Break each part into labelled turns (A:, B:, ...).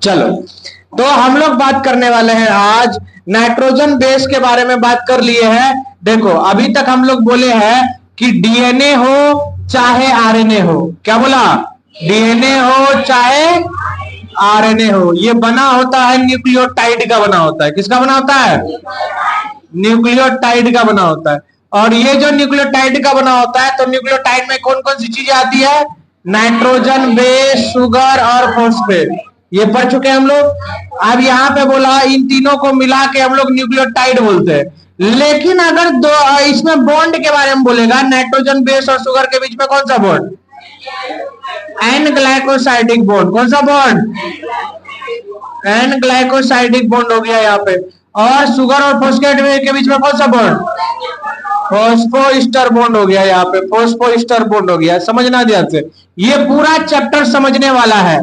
A: चलो, तो हम लोग बात करने वाले हैं आज नाइट्रोजन बेस के बारे में बात कर लिए हैं। देखो, अभी तक हम लोग बोले हैं कि डीएनए हो चाहे आरएनए हो, क्या बोला? डीएनए हो चाहे आरएनए हो, ये बना होता है न्यूक्लियोटाइड का बना होता है। किसका बना होता है? न्यूक्लियोटाइड का बना होता है। और ये जो न्यूक्लियोटाइड का बना होता है, तो न्यूक्लियोटाइड में कौन कौन सी चीजें आती है? नाइट्रोजन बेस, शुगर और फॉस्फेट, ये पढ़ चुके हैं हम लोग। अब यहाँ पे बोला इन तीनों को मिला के हम लोग न्यूक्लियोटाइड बोलते हैं। लेकिन अगर दो इसमें बॉन्ड के बारे में बोलेगा, नाइट्रोजन बेस और शुगर के बीच में कौन सा बॉन्ड? N glycosidic bond. कौन सा बॉन्ड? एन ग्लाइकोसाइडिक बॉन्ड हो गया यहाँ पे। और शुगर और फॉस्फेट के बीच में कौन सा बॉन्ड? फॉस्फोइस्टर बॉन्ड हो गया यहाँ पे, फॉस्फोइस्टर बॉन्ड हो गया। समझना ध्यान से, ये पूरा चैप्टर समझने वाला है।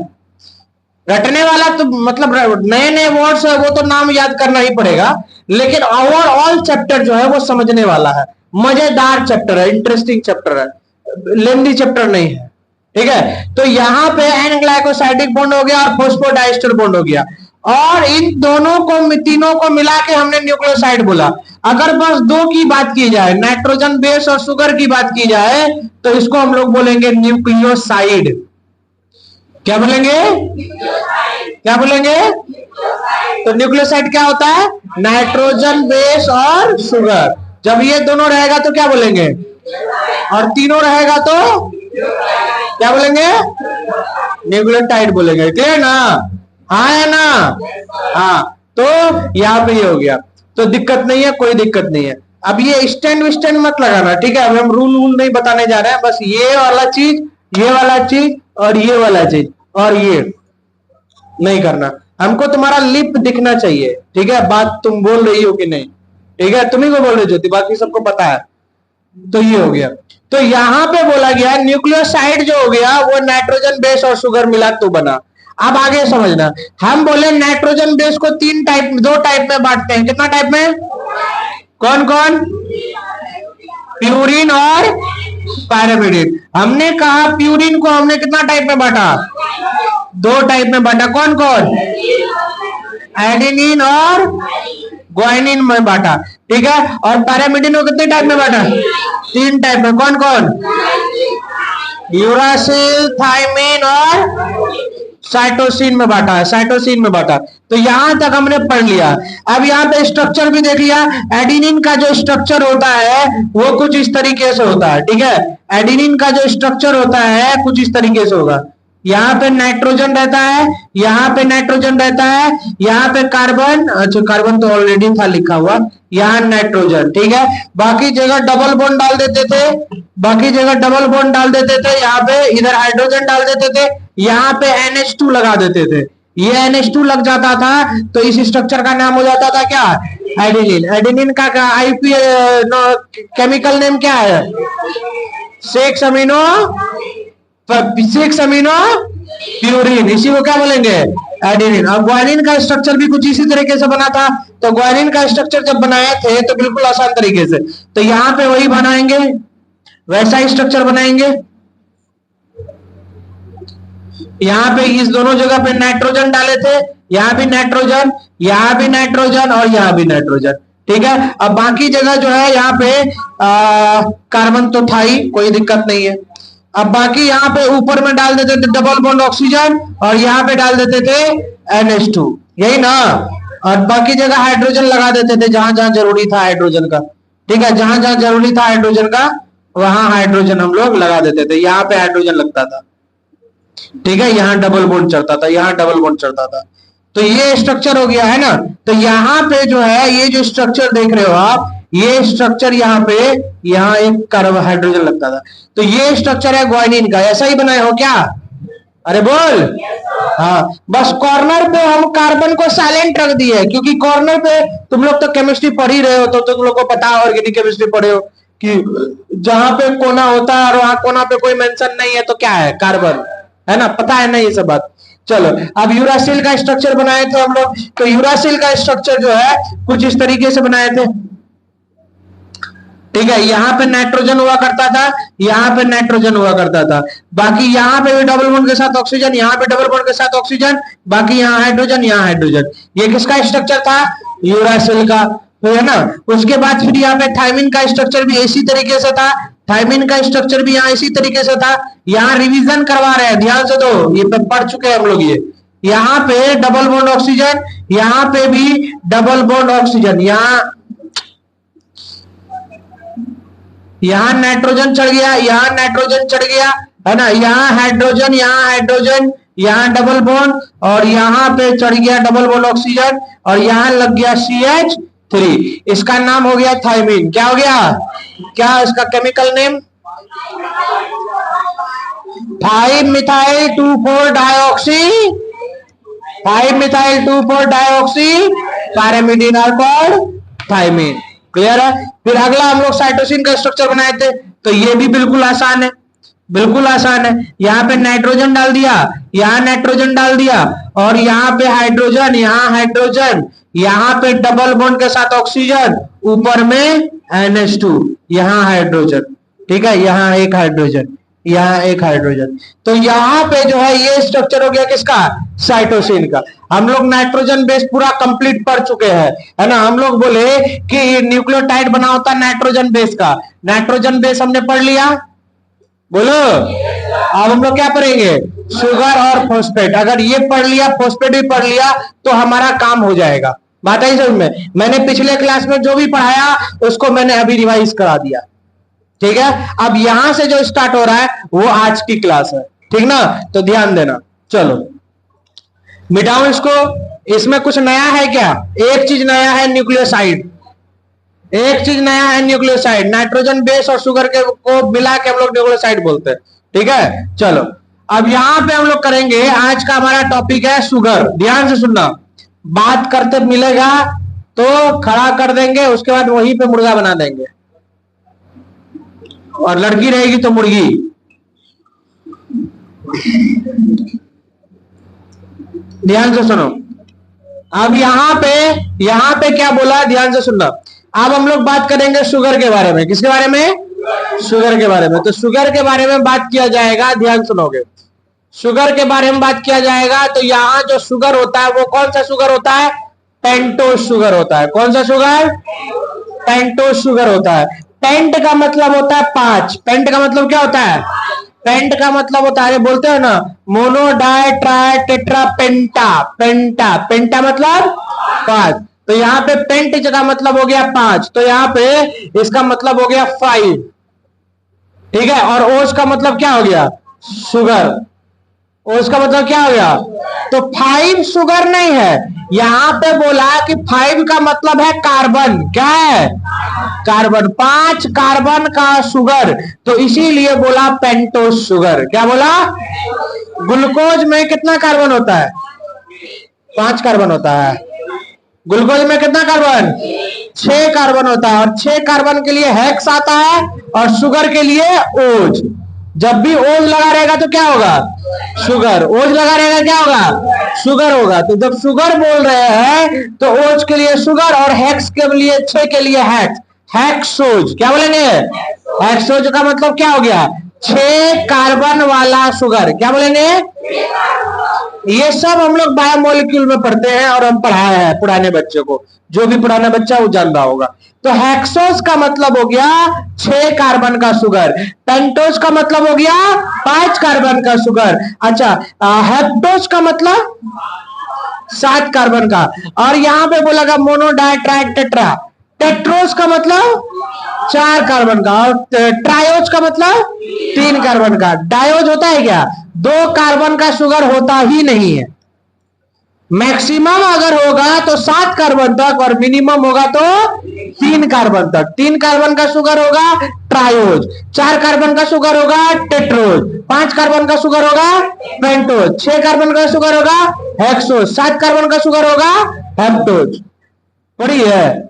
A: रटने वाला तो मतलब नए नए वर्ड्स है वो तो नाम याद करना ही पड़ेगा, लेकिन ओवरऑल चैप्टर जो है वो समझने वाला है। मजेदार चैप्टर है, इंटरेस्टिंग चैप्टर है, लेंदी चैप्टर नहीं है। ठीक है, तो यहाँ पे एन ग्लाइकोसाइडिक बॉन्ड हो गया और फॉस्फोडाइस्टर बॉन्ड हो गया, और इन दोनों को तीनों को मिला के हमने न्यूक्लियोसाइड बोला। अगर बस दो की बात की जाए, नाइट्रोजन बेस और शुगर की बात की जाए, तो इसको हम लोग बोलेंगे न्यूक्लियोसाइड। क्या बोलेंगे? क्या बोलेंगे? तो न्यूक्लियोसाइड क्या होता है? नाइट्रोजन बेस और शुगर। जब ये दोनों रहेगा तो क्या बोलेंगे? और तीनों रहेगा तो क्या बोलेंगे? न्यूक्लियोटाइड बोलेंगे। क्लियर ना? हाँ है ना? हाँ, तो यहाँ पे ये हो गया, तो दिक्कत नहीं है, कोई दिक्कत नहीं है। अब ये स्टैंड विस्टैंड मत लगाना, ठीक है? अब हम रूल नहीं बताने जा रहे हैं, बस ये वाला चीज, ये वाला चीज और ये वाला चीज, और ये नहीं करना। हमको तुम्हारा लिप दिखना चाहिए, ठीक है? बात तुम बोल रही हो कि नहीं, ठीक है? तुम्ही को बोल रही ज्योति, बाकी सबको पता है। तो ये हो गया। तो यहाँ पे बोला गया न्यूक्लियोसाइड जो हो गया वो नाइट्रोजन बेस और शुगर मिला तो बना। अब आगे समझना, हम बोले नाइट्रोजन बेस को दो टाइप में बांटते हैं। कितना टाइप में? कौन कौन? प्यूरिन और पैरामिडिन। हमने कहा प्यूरिन को हमने कितना टाइप में बांटा? दो टाइप में बांटा। कौन कौन? एडेनिन और ग्वानिन में बांटा, ठीक है? और पैरामिडिन को कितने टाइप में बांटा? तीन टाइप में। कौन कौन? यूरासिल, थायमिन और साइटोसिन में बांटा है, साइटोसिन में बांटा। तो यहां तक हमने पढ़ लिया। अब यहाँ पे स्ट्रक्चर भी देख लिया। एडेनिन का जो स्ट्रक्चर होता है वो कुछ इस तरीके से होता है, ठीक है? एडेनिन का जो स्ट्रक्चर होता है कुछ इस तरीके से होगा। यहाँ पे नाइट्रोजन रहता है, यहाँ पे नाइट्रोजन रहता है, यहाँ पे कार्बन, अच्छा कार्बन तो ऑलरेडी था लिखा हुआ, यहाँ नाइट्रोजन, ठीक है? बाकी जगह डबल बॉन्ड डाल देते थे, बाकी जगह डबल बॉन्ड डाल देते थे। यहाँ पे इधर हाइड्रोजन डाल देते थे, यहाँ पे NH2 लगा देते थे। ये NH2 लग जाता था तो इस स्ट्रक्चर का नाम हो जाता था क्या? एडेनिन। एडेनिन का आईपी केमिकल नेम क्या है? 6 अमीनो प्यूरिन, इसी को क्या बोलेंगे? एडेनिन। अब ग्वानिन का स्ट्रक्चर भी कुछ इसी तरीके से बना था। तो ग्वानिन का स्ट्रक्चर जब बनाए थे तो बिल्कुल आसान तरीके से, तो यहाँ पे वही बनाएंगे, वैसा ही स्ट्रक्चर बनाएंगे। यहाँ पे इस दोनों जगह पे नाइट्रोजन डाले थे, यहाँ भी नाइट्रोजन, यहाँ भी नाइट्रोजन और यहाँ भी नाइट्रोजन, ठीक है? अब बाकी जगह जो है यहाँ पे कार्बन तो था ही, कोई दिक्कत नहीं है। अब बाकी यहाँ पे ऊपर में डाल देते थे डबल बॉन्ड ऑक्सीजन, और यहाँ पे डाल देते थे NH2, यही ना? और बाकी जगह हाइड्रोजन लगा देते थे जहां जहां जरूरी था हाइड्रोजन का, ठीक है? जहां जहां जरूरी था हाइड्रोजन का वहां हाइड्रोजन हम लोग लगा देते थे। यहाँ पे हाइड्रोजन लगता था, ठीक है? यहाँ डबल बॉन्ड चढ़ता था, यहाँ डबल बॉन्ड चढ़ता था। तो ये स्ट्रक्चर हो गया है ना? तो यहाँ पे जो है ये जो स्ट्रक्चर देख रहे हो आप, ये स्ट्रक्चर यहाँ पे, यहाँ एक कार्बन हाइड्रोजन लगता था। तो ये स्ट्रक्चर है ग्वानिन का। ऐसा ही बनाए हो क्या? अरे बोल। हाँ, बस कॉर्नर पे हम कार्बन को साइलेंट रख दिए, क्योंकि कॉर्नर पे तुम लोग तो केमिस्ट्री पढ़ ही रहे हो, तो तुम लोग को पता है, ऑर्गेनिक केमिस्ट्री पढ़े हो कि जहां पे कोना होता है और वहां कोना पे कोई मेंशन नहीं है तो क्या है? कार्बन है ना? पता है ना ये सब बात? चलो, अब यूरासिल का स्ट्रक्चर बनाए थे हम लोग। तो यूरासिल का स्ट्रक्चर जो है कुछ इस तरीके से बनाए थे, ठीक है, यहाँ पे नाइट्रोजन हुआ करता था, यहाँ पे नाइट्रोजन हुआ करता था, बाकी यहाँ पे भी डबल बॉन्ड के साथ ऑक्सीजन, यहाँ पे डबल बॉन्ड के साथ ऑक्सीजन, बाकी यहाँ हाइड्रोजन, यहाँ हाइड्रोजन। ये किसका स्ट्रक्चर था? यूरासिल का, तो है ना। उसके बाद फिर यहाँ पे थायमिन का स्ट्रक्चर भी इसी तरीके से था, थायमिन का स्ट्रक्चर भी यहाँ इसी तरीके से था। यहाँ रिवीजन करवा रहे हैं, ध्यान से दो, ये पढ़ चुके हैं हम लोग। ये यहाँ पे डबल बॉन्ड ऑक्सीजन, यहाँ पे भी डबल बॉन्ड ऑक्सीजन, यहाँ नाइट्रोजन चढ़ गया, यहाँ नाइट्रोजन चढ़ गया, है ना। यहाँ हाइड्रोजन, यहाँ डबल बॉन्ड, और यहाँ पे चढ़ गया डबल बॉन्ड ऑक्सीजन, और यहाँ लग गया CH3। इसका नाम हो गया थायमिन। क्या हो गया? क्या इसका chemical name? 5-methyl 2,4-dioxy, 5-methyl 2,4-dioxy pyrimidine are called thymine. Clear है? फिर अगला हम लोग साइटोसिन का स्ट्रक्चर बनाए थे, तो ये भी बिल्कुल आसान है, बिल्कुल आसान है। यहाँ पे नाइट्रोजन डाल दिया, यहाँ नाइट्रोजन डाल दिया, और यहाँ पे हाइड्रोजन, यहाँ हाइड्रोजन, यहाँ पे डबल बॉन्ड के साथ ऑक्सीजन, ऊपर में NH2, यहाँ हाइड्रोजन। ठीक है, यहाँ एक हाइड्रोजन, यहाँ एक हाइड्रोजन। तो यहाँ पे जो है ये स्ट्रक्चर हो गया किसका? साइटोसिन का। हम लोग नाइट्रोजन बेस पूरा कंप्लीट पढ़ चुके हैं, है ना। हम लोग बोले कि न्यूक्लियोटाइड बना होता है नाइट्रोजन बेस का, नाइट्रोजन बेस हमने पढ़ लिया, बोलो। अब हम लोग क्या पढ़ेंगे? शुगर और फॉस्फेट। अगर ये पढ़ लिया, फॉस्फेट भी पढ़ लिया, तो हमारा काम हो जाएगा। बात आई समझ में? मैंने पिछले क्लास में जो भी पढ़ाया उसको मैंने अभी रिवाइज करा दिया, ठीक है। अब यहां से जो स्टार्ट हो रहा है वो आज की क्लास है, ठीक ना, तो ध्यान देना। चलो मिटाओ इसको। इसमें कुछ नया है क्या? एक चीज नया है, न्यूक्लियोसाइड। एक चीज नया है, न्यूक्लियोसाइड। नाइट्रोजन बेस और शुगर के को मिला के हम लोग न्यूक्लियोसाइड बोलते हैं, ठीक है। चलो अब यहां पे हम लोग करेंगे, आज का हमारा टॉपिक है शुगर। ध्यान से सुनना, बात करते मिलेगा तो खड़ा कर देंगे, उसके बाद वहीं पे मुर्गा बना देंगे, और लड़की रहेगी तो मुर्गी। ध्यान से सुनो। अब यहाँ पे क्या बोला, ध्यान से सुनना। अब हम लोग बात करेंगे शुगर के बारे में। किसके बारे में? शुगर के बारे में। तो शुगर के बारे में बात किया जाएगा, ध्यान सुनोगे। शुगर के बारे में बात किया जाएगा, तो यहाँ जो शुगर होता है वो कौन सा शुगर होता है? पेंटोस शुगर होता है। कौन सा शुगर? पेंटोस शुगर होता है। पेंट का मतलब होता है 5। पेंट का मतलब क्या होता है? पेंट का मतलब होता है, बोलते हैं ना, mono di tri tetra penta. Penta, penta मतलब 5। तो यहाँ पे पेंट का मतलब हो गया 5, तो यहाँ पे इसका मतलब हो गया 5, ठीक है। और ओस का मतलब क्या हो गया? शुगर। ओस का मतलब क्या हो गया? तो 5 शुगर नहीं है, यहां पे बोला कि 5 का मतलब है कार्बन। क्या है? कार्बन। 5 कार्बन का शुगर, तो इसीलिए बोला पेंटोस शुगर। क्या बोला? ग्लूकोज में कितना कार्बन होता है? 5 कार्बन होता है। ग्लूकोज में कितना कार्बन? 6 कार्बन होता है, और 6 कार्बन के लिए हेक्स आता है, और शुगर के लिए ओज। जब भी ओज लगा रहेगा तो क्या होगा? शुगर। ओज लगा रहेगा क्या होगा? शुगर होगा। तो जब शुगर बोल रहे हैं तो ओज के लिए शुगर, और हेक्स के लिए 6 के लिए हेक्स, हेक्सोज। क्या बोलेंगे? हेक्सोज का मतलब क्या हो गया? 6 कार्बन वाला शुगर। क्या बोलेंगे? ये सब हम लोग बायोमोलिक्यूल में पढ़ते हैं, और हम पढ़ाए हैं पुराने बच्चे को। जो भी पुराना बच्चा वो जान रहा होगा। तो हेक्सोस का मतलब हो गया 6 कार्बन का शुगर। पेंटोस का मतलब हो गया 5 कार्बन का शुगर। अच्छा, हेप्टोस का मतलब 7 कार्बन का। और यहां पे बोला mono di tri tetra. Tedros का मतलब 4 कार्बन का, और ट्रायोज का मतलब 3 कार्बन का। डायोज होता है क्या? 2 कार्बन का शुगर होता ही नहीं है। मैक्सिमम अगर होगा तो 7 कार्बन तक, और मिनिमम होगा तो 3 कार्बन तक। 3 कार्बन का शुगर होगा ट्रायोज, 4 कार्बन का शुगर होगा टेट्रोज, 5 कार्बन का शुगर होगा पेंटोज, 6 कार्बन का शुगर होगा हेक्सोज, 7 कार्बन का शुगर होगा हेप्टोज। पढ़ी है?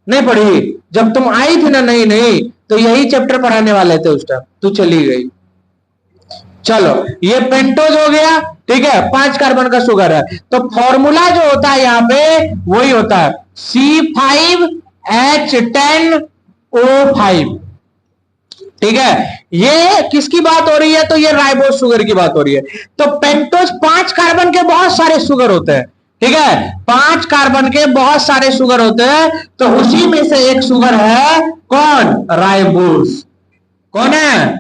A: नहीं पढ़ी? जब तुम आई थी ना, नहीं, तो यही चैप्टर पढ़ाने वाले थे उस टाइम, तू चली गई। चलो ये पेंटोज हो गया, ठीक है, 5 कार्बन का शुगर है। तो फॉर्मूला जो होता है यहाँ पे वही होता है C5H10 O5। ठीक है, ये किसकी बात हो रही है? तो ये राइबोज शुगर की बात हो रही है। तो पेंटोज 5 कार्बन के बहुत सारे शुगर होते हैं। ठीक है, 5 कार्बन के बहुत सारे शुगर होते हैं, तो उसी में से एक शुगर है कौन? राइबोज। कौन है?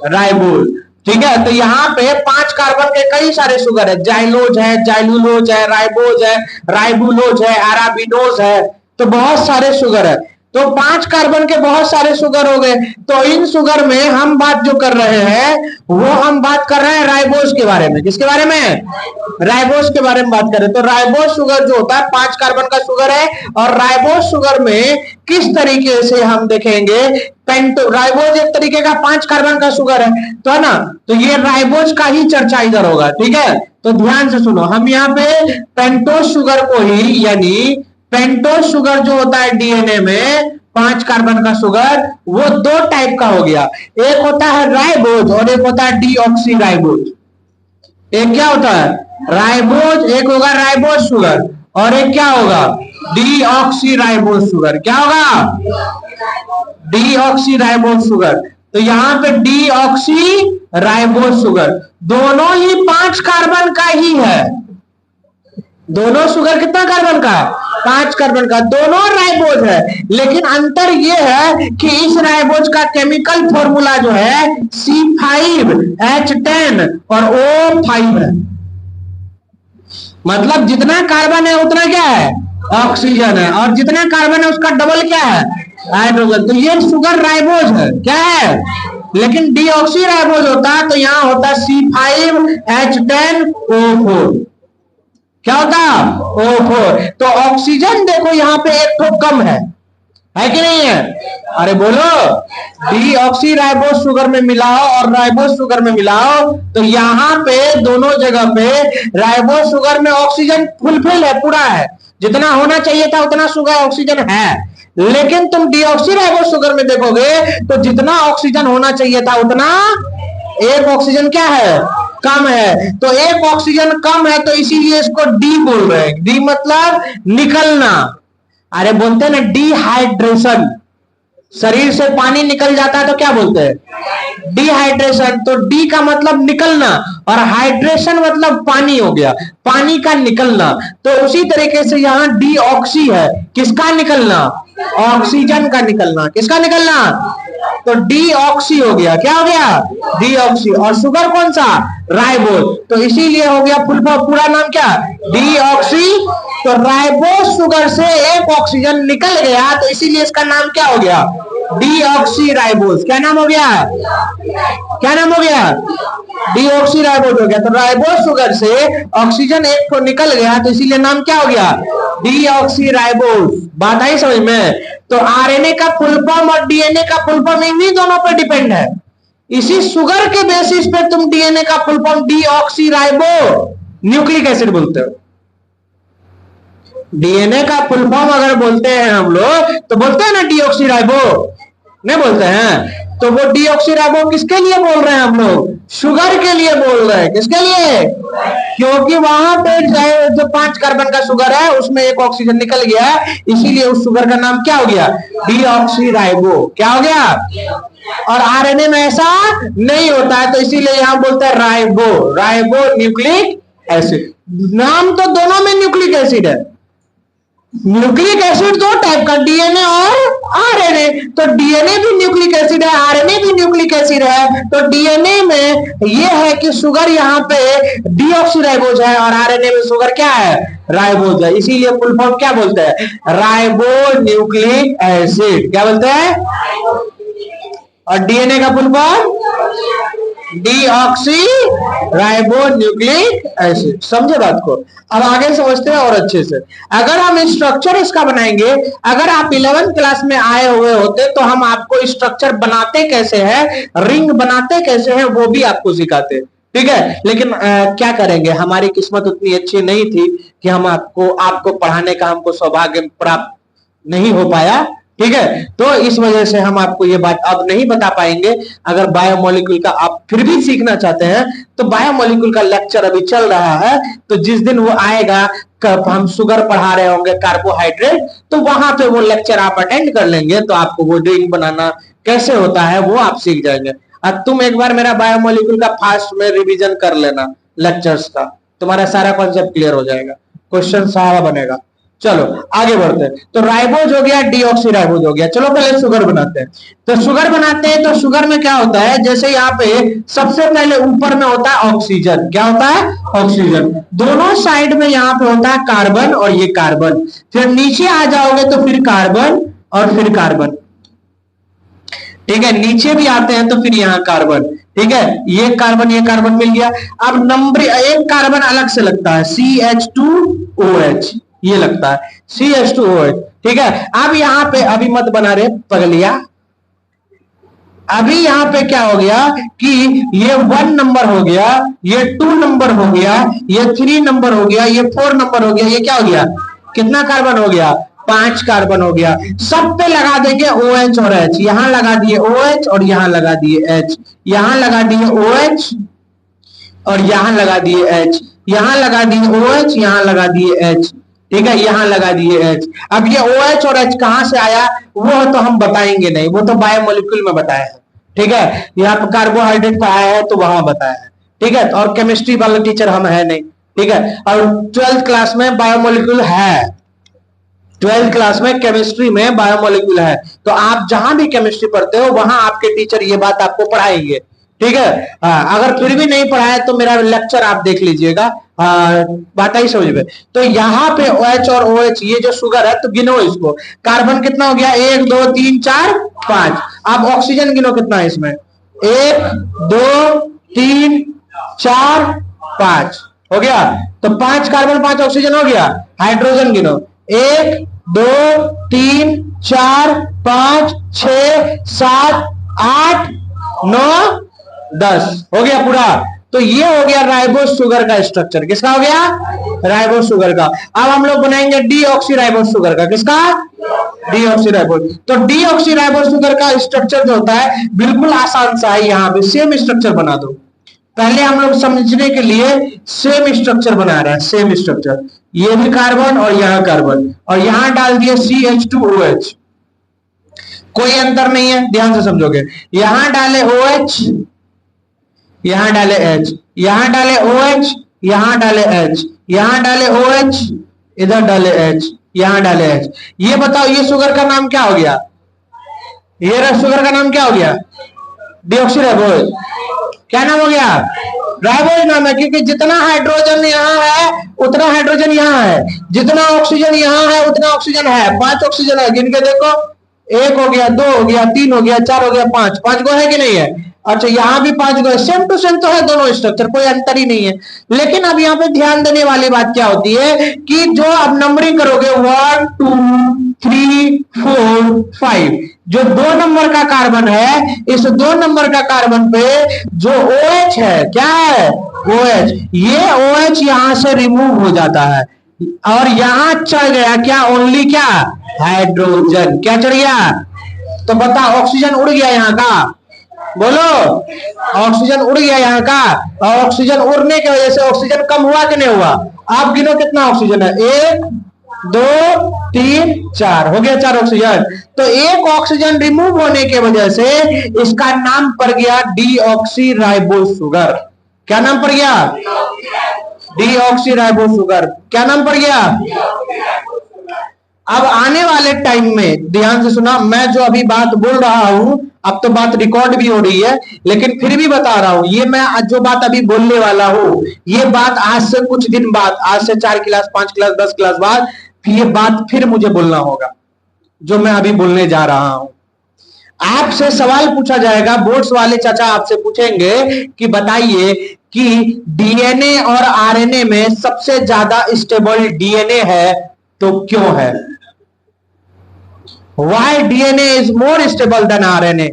A: राइबोज। ठीक है, तो यहाँ पे 5 कार्बन के कई सारे शुगर है, जाइलोज है, जाइलुलोज है, राइबोज है, राइबुलोज है, अराबिडोज है, तो बहुत सारे शुगर है। तो 5 कार्बन के बहुत सारे शुगर हो गए। तो इन शुगर में हम बात जो कर रहे हैं वो हम बात कर रहे हैं राइबोज के बारे में। किसके बारे में? राइबोज के बारे में बात कर रहे हैं। तो राइबोज शुगर जो होता है 5 कार्बन का शुगर है, और राइबोज शुगर में किस तरीके से हम देखेंगे, पेंटो राइबोज एक तरीके का 5 कार्बन का शुगर है, तो है ना, तो ये राइबोज का ही चर्चा इधर होगा। ठीक है, तो ध्यान से सुनो, हम यहाँ पे पेंटोज शुगर को ही, यानी पेंटोज शुगर जो होता है डीएनए में 5 कार्बन का शुगर, वो 2 टाइप का हो गया। एक होता है राइबोज और एक होता है डीऑक्सी राइबोज। एक क्या होता है? राइबोज, एक होगा राइबोज शुगर, और एक क्या होगा? Deoxy ribose sugar. क्या होगा? Deoxy ribose sugar. तो यहाँ पे डीऑक्सी राइबोज शुगर दोनों ही 5 कार्बन का ही है। दोनों शुगर कितना कार्बन का? 5 कार्बन का। दोनों राइबोज है, लेकिन अंतर यह है कि इस राइबोज का केमिकल फॉर्मूला जो है C5H10 और O5 है। मतलब जितना कार्बन है उतना क्या है? ऑक्सीजन है, और जितना कार्बन है उसका डबल क्या है? हाइड्रोजन। तो ये शुगर राइबोज है। क्या है? लेकिन डीऑक्सी राइबोज होता है तो यहां होता C5H10O4। क्या होता? O4। तो ऑक्सीजन देखो यहाँ पे एक तो कम है कि नहीं है? अरे बोलो, डीऑक्सी राइबोज शुगर में मिलाओ और राइबोज शुगर में मिलाओ, तो यहाँ पे दोनों जगह पे राइबोज शुगर में ऑक्सीजन फुलफिल है, पूरा है, जितना होना चाहिए था उतना शुगर ऑक्सीजन है। लेकिन तुम डीऑक्सी राइबोज शुगर में देखोगे तो जितना ऑक्सीजन होना चाहिए था उतना एक ऑक्सीजन क्या है? कम है। तो एक ऑक्सीजन कम है, तो इसीलिए इसको डी बोल रहे हैं। डी मतलब निकलना। अरे बोलते हैं ना डिहाइड्रेशन, शरीर से पानी निकल जाता है तो क्या बोलते हैं? डिहाइड्रेशन। तो डी का मतलब निकलना, और हाइड्रेशन मतलब पानी हो गया, पानी का निकलना। तो उसी तरीके से यहाँ डीऑक्सी है, किसका निकलना? ऑक्सीजन का निकलना। किसका निकलना? तो डीऑक्सी हो गया। क्या हो गया? डीऑक्सी। और शुगर कौन सा? राइबोज। तो इसीलिए हो गया फुल फॉर्म, पूरा नाम क्या? डीऑक्सी। तो राइबोज शुगर से एक ऑक्सीजन निकल गया, तो इसीलिए इसका नाम क्या हो गया? Deoxy ribose. क्या नाम हो गया? क्या नाम हो गया? डीऑक्सी राइबोज हो गया। तो राइबोज शुगर से ऑक्सीजन एक को निकल गया, तो इसीलिए नाम क्या हो गया? Deoxy ribose. बात आई समझ में? तो आरएनए का फुल फॉर्म और डीएनए का फुल फॉर्म इन्हीं दोनों पर डिपेंड है। इसी शुगर के बेसिस पे तुम डीएनए का full form deoxy ribo nucleic acid बोलते हो। डीएनए का फुल फॉर्म अगर बोलते हैं हम लोग तो बोलते हैं ना डीऑक्सी राइबो, नहीं बोलते हैं? तो वो डीऑक्सी राइबो किसके लिए बोल रहे हैं हम लोग? शुगर के लिए बोल रहे हैं। किसके लिए? क्योंकि वहां पे जो 5 कार्बन का शुगर है उसमें एक ऑक्सीजन निकल गया है, इसीलिए उस शुगर का नाम क्या हो गया? Deoxy ribo. क्या हो गया? और आरएनए में ऐसा नहीं होता है, तो इसीलिए यहां बोलते हैं राइबो, राइबो न्यूक्लिक एसिड। नाम तो दोनों में न्यूक्लिक एसिड है। न्यूक्लिक एसिड 2 टाइप का, डीएनए और आरएनए। तो डीएनए भी न्यूक्लिक एसिड है, आरएनए भी न्यूक्लिक एसिड है। तो डीएनए में यह है कि शुगर यहाँ पे डीऑक्सीराइबोज है, और आरएनए में शुगर क्या है? राइबोज है। इसीलिए फुल फॉर्म क्या बोलते हैं? Ribo nucleic acid. क्या बोलते हैं? और डीएनए का full form deoxy ribo nucleic acid. समझे बात को? अब आगे समझते हैं और अच्छे से। अगर हम स्ट्रक्चर इसका बनाएंगे, अगर आप 11th क्लास में आए हुए होते तो हम आपको स्ट्रक्चर बनाते कैसे है, रिंग बनाते कैसे है, वो भी आपको सिखाते। ठीक है, लेकिन क्या करेंगे, हमारी किस्मत उतनी अच्छी नहीं थी कि हम आपको पढ़ाने का हमको सौभाग्य प्राप्त नहीं हो पाया। ठीक है, तो इस वजह से हम आपको ये बात अब नहीं बता पाएंगे। अगर बायोमोलिक्यूल का आप फिर भी सीखना चाहते हैं तो बायोमोलिक्यूल का लेक्चर अभी चल रहा है, तो जिस दिन वो आएगा, कब हम शुगर पढ़ा रहे होंगे, कार्बोहाइड्रेट, तो वहां पे वो लेक्चर आप अटेंड कर लेंगे, तो आपको वो ड्रिंक बनाना कैसे होता है वो आप सीख जाएंगे। अब तुम एक बार मेरा बायोमोलिक्यूल का फास्ट में रिवीजन कर लेना लेक्चर्स का, तुम्हारा सारा कॉन्सेप्ट क्लियर हो जाएगा, क्वेश्चन सारा बनेगा। चलो आगे बढ़ते हैं। तो राइबोज हो गया, डीऑक्सीराइबोज हो गया। चलो पहले शुगर बनाते हैं। तो शुगर बनाते हैं, तो शुगर में क्या होता है, जैसे यहाँ पे सबसे पहले ऊपर में होता है ऑक्सीजन। क्या होता है? ऑक्सीजन। दोनों साइड में यहाँ पे होता है कार्बन और ये कार्बन। फिर नीचे आ जाओगे तो फिर कार्बन और फिर कार्बन, ठीक है। नीचे भी आते हैं तो फिर यहाँ कार्बन, ठीक है। ये कार्बन मिल गया। अब नंबर एक कार्बन अलग से लगता है, CH2OH, ये लगता है CH2OH, ठीक है। अब यहाँ पे अभी मत बना रहे पगलिया, अभी यहाँ पे क्या हो गया कि ये 1 नंबर हो गया, ये 2 नंबर हो गया, ये 3 नंबर हो गया, ये 4 नंबर हो गया, ये क्या हो गया, कितना कार्बन हो गया, 5 कार्बन हो गया। सब पे लगा देंगे OH और H। यहां लगा दिए OH और यहां लगा दिए H, यहां लगा दिए OH और यहां लगा दिए H, यहां लगा दिए OH, यहां लगा दिए H, ठीक है, यहां लगा दिए H। अब ये OH और H कहां से आया वो तो हम बताएंगे नहीं, वो तो बायोमोलिक्यूल में बताया है, ठीक है। यहाँ पे कार्बोहाइड्रेट पढ़ाया है तो वहां बताया है, ठीक है। और केमिस्ट्री वाला टीचर हम है नहीं, ठीक है। और 12th क्लास में बायोमोलिक्यूल है, 12th क्लास में केमिस्ट्री में बायोमोलिक्यूल है, तो आप जहां भी केमिस्ट्री पढ़ते हो वहां आपके टीचर ये बात आपको पढ़ाएंगे, ठीक है। अगर फिर भी नहीं पढ़ाए तो मेरा लेक्चर आप देख लीजिएगा, बात आई समझ में। तो यहाँ पे OH और OH ये जो शुगर है, तो गिनो इसको। कार्बन कितना हो गया, 1 2 3 4 5। अब ऑक्सीजन गिनो कितना है इसमें, 1 2 3 4 5 हो गया। तो 5 कार्बन 5 ऑक्सीजन हो गया। हाइड्रोजन गिनो, 1 2 3 4 5 6 7 8 9 10 हो गया पूरा। तो ये हो गया राइबोज शुगर का स्ट्रक्चर। किसका हो गया, राइबोज शुगर का। अब हम लोग बनाएंगे डीऑक्सीराइबोज शुगर का। किसका, डीऑक्सीराइबोज। तो डीऑक्सीराइबोज शुगर का स्ट्रक्चर जो होता है बिल्कुल आसान सा है, यहाँ पे सेम स्ट्रक्चर बना दो। पहले हम लोग समझने के लिए सेम स्ट्रक्चर बना रहे हैं, सेम स्ट्रक्चर। ये भी कार्बन और यहाँ कार्बन, और यहां डाल दिए CH2OH, कोई अंतर नहीं है, ध्यान से समझोगे। यहां डाले OH, यहां डाले H, यहां डाले OH, यहां डाले H, यहां डाले OH, इधर डाले H, यहां डाले H। ये बताओ ये शुगर का नाम क्या हो गया, ये शुगर का नाम क्या हो गया, डीऑक्सीराइबोज। क्या नाम हो गया, राइबोज नाम है, क्योंकि जितना हाइड्रोजन यहाँ है उतना हाइड्रोजन यहाँ है, जितना ऑक्सीजन यहाँ है उतना ऑक्सीजन है। 5 ऑक्सीजन है, गिन के देखो, 1 हो गया, 2 हो गया, 3 हो गया, 4 हो गया, 5 5 गो है कि नहीं है। अच्छा यहाँ भी 5 गो है, सेम टू सेम तो है दोनों स्ट्रक्चर, कोई अंतर ही नहीं है। लेकिन अब यहाँ पे ध्यान देने वाली बात क्या होती है कि जो अब नंबरिंग करोगे 1 2 3 4 5, जो 2 नंबर का कार्बन है, इस 2 नंबर का कार्बन पे जो OH है, क्या है, OH, ये OH यहां से रिमूव हो जाता है और यहां चढ़ गया क्या, ओनली क्या, हाइड्रोजन। क्या चढ़ गया, तो बता, ऑक्सीजन उड़ गया यहाँ का, बोलो, ऑक्सीजन उड़ गया यहाँ का। और ऑक्सीजन उड़ने की वजह से ऑक्सीजन कम हुआ कि नहीं हुआ। आप गिनो कितना ऑक्सीजन है, 1 2 3 4 हो गया, 4 ऑक्सीजन। तो एक ऑक्सीजन रिमूव होने की वजह से इसका नाम पड़ गया डीऑक्सीराइबोज शुगर। क्या नाम पड़ गया, डीऑक्सीराइबोज शुगर। क्या नाम पड़ गया। अब आने वाले टाइम में ध्यान से सुना, मैं जो अभी बात बोल रहा हूं, अब तो बात रिकॉर्ड भी हो रही है, लेकिन फिर भी बता रहा हूं, ये मैं जो बात अभी बोलने वाला हूं, ये बात आज से कुछ दिन बाद, आज से 4 क्लास 5 क्लास 10 क्लास बाद ये बात फिर मुझे बोलना होगा, जो मैं अभी बोलने जा रहा हूं। आपसे सवाल पूछा जाएगा, बोर्ड्स वाले चाचा आपसे पूछेंगे कि बताइए कि डीएनए और आरएनए में सबसे ज्यादा स्टेबल डीएनए है, तो क्यों है। Why DNA is more stable than RNA?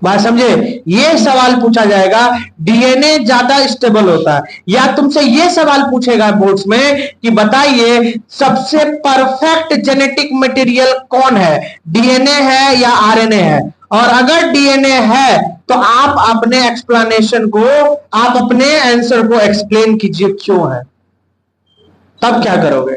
A: बात समझे? ये सवाल पूछा जाएगा, डीएनए ज्यादा स्टेबल होता है। या तुमसे ये सवाल पूछेगा बोर्ड्स में कि बताइए सबसे परफेक्ट जेनेटिक मटेरियल कौन है, डीएनए है या आरएनए है? और अगर डीएनए है तो आप अपने एक्सप्लेनेशन को, आप अपने आंसर को एक्सप्लेन कीजिए क्यों है। तब क्या करोगे?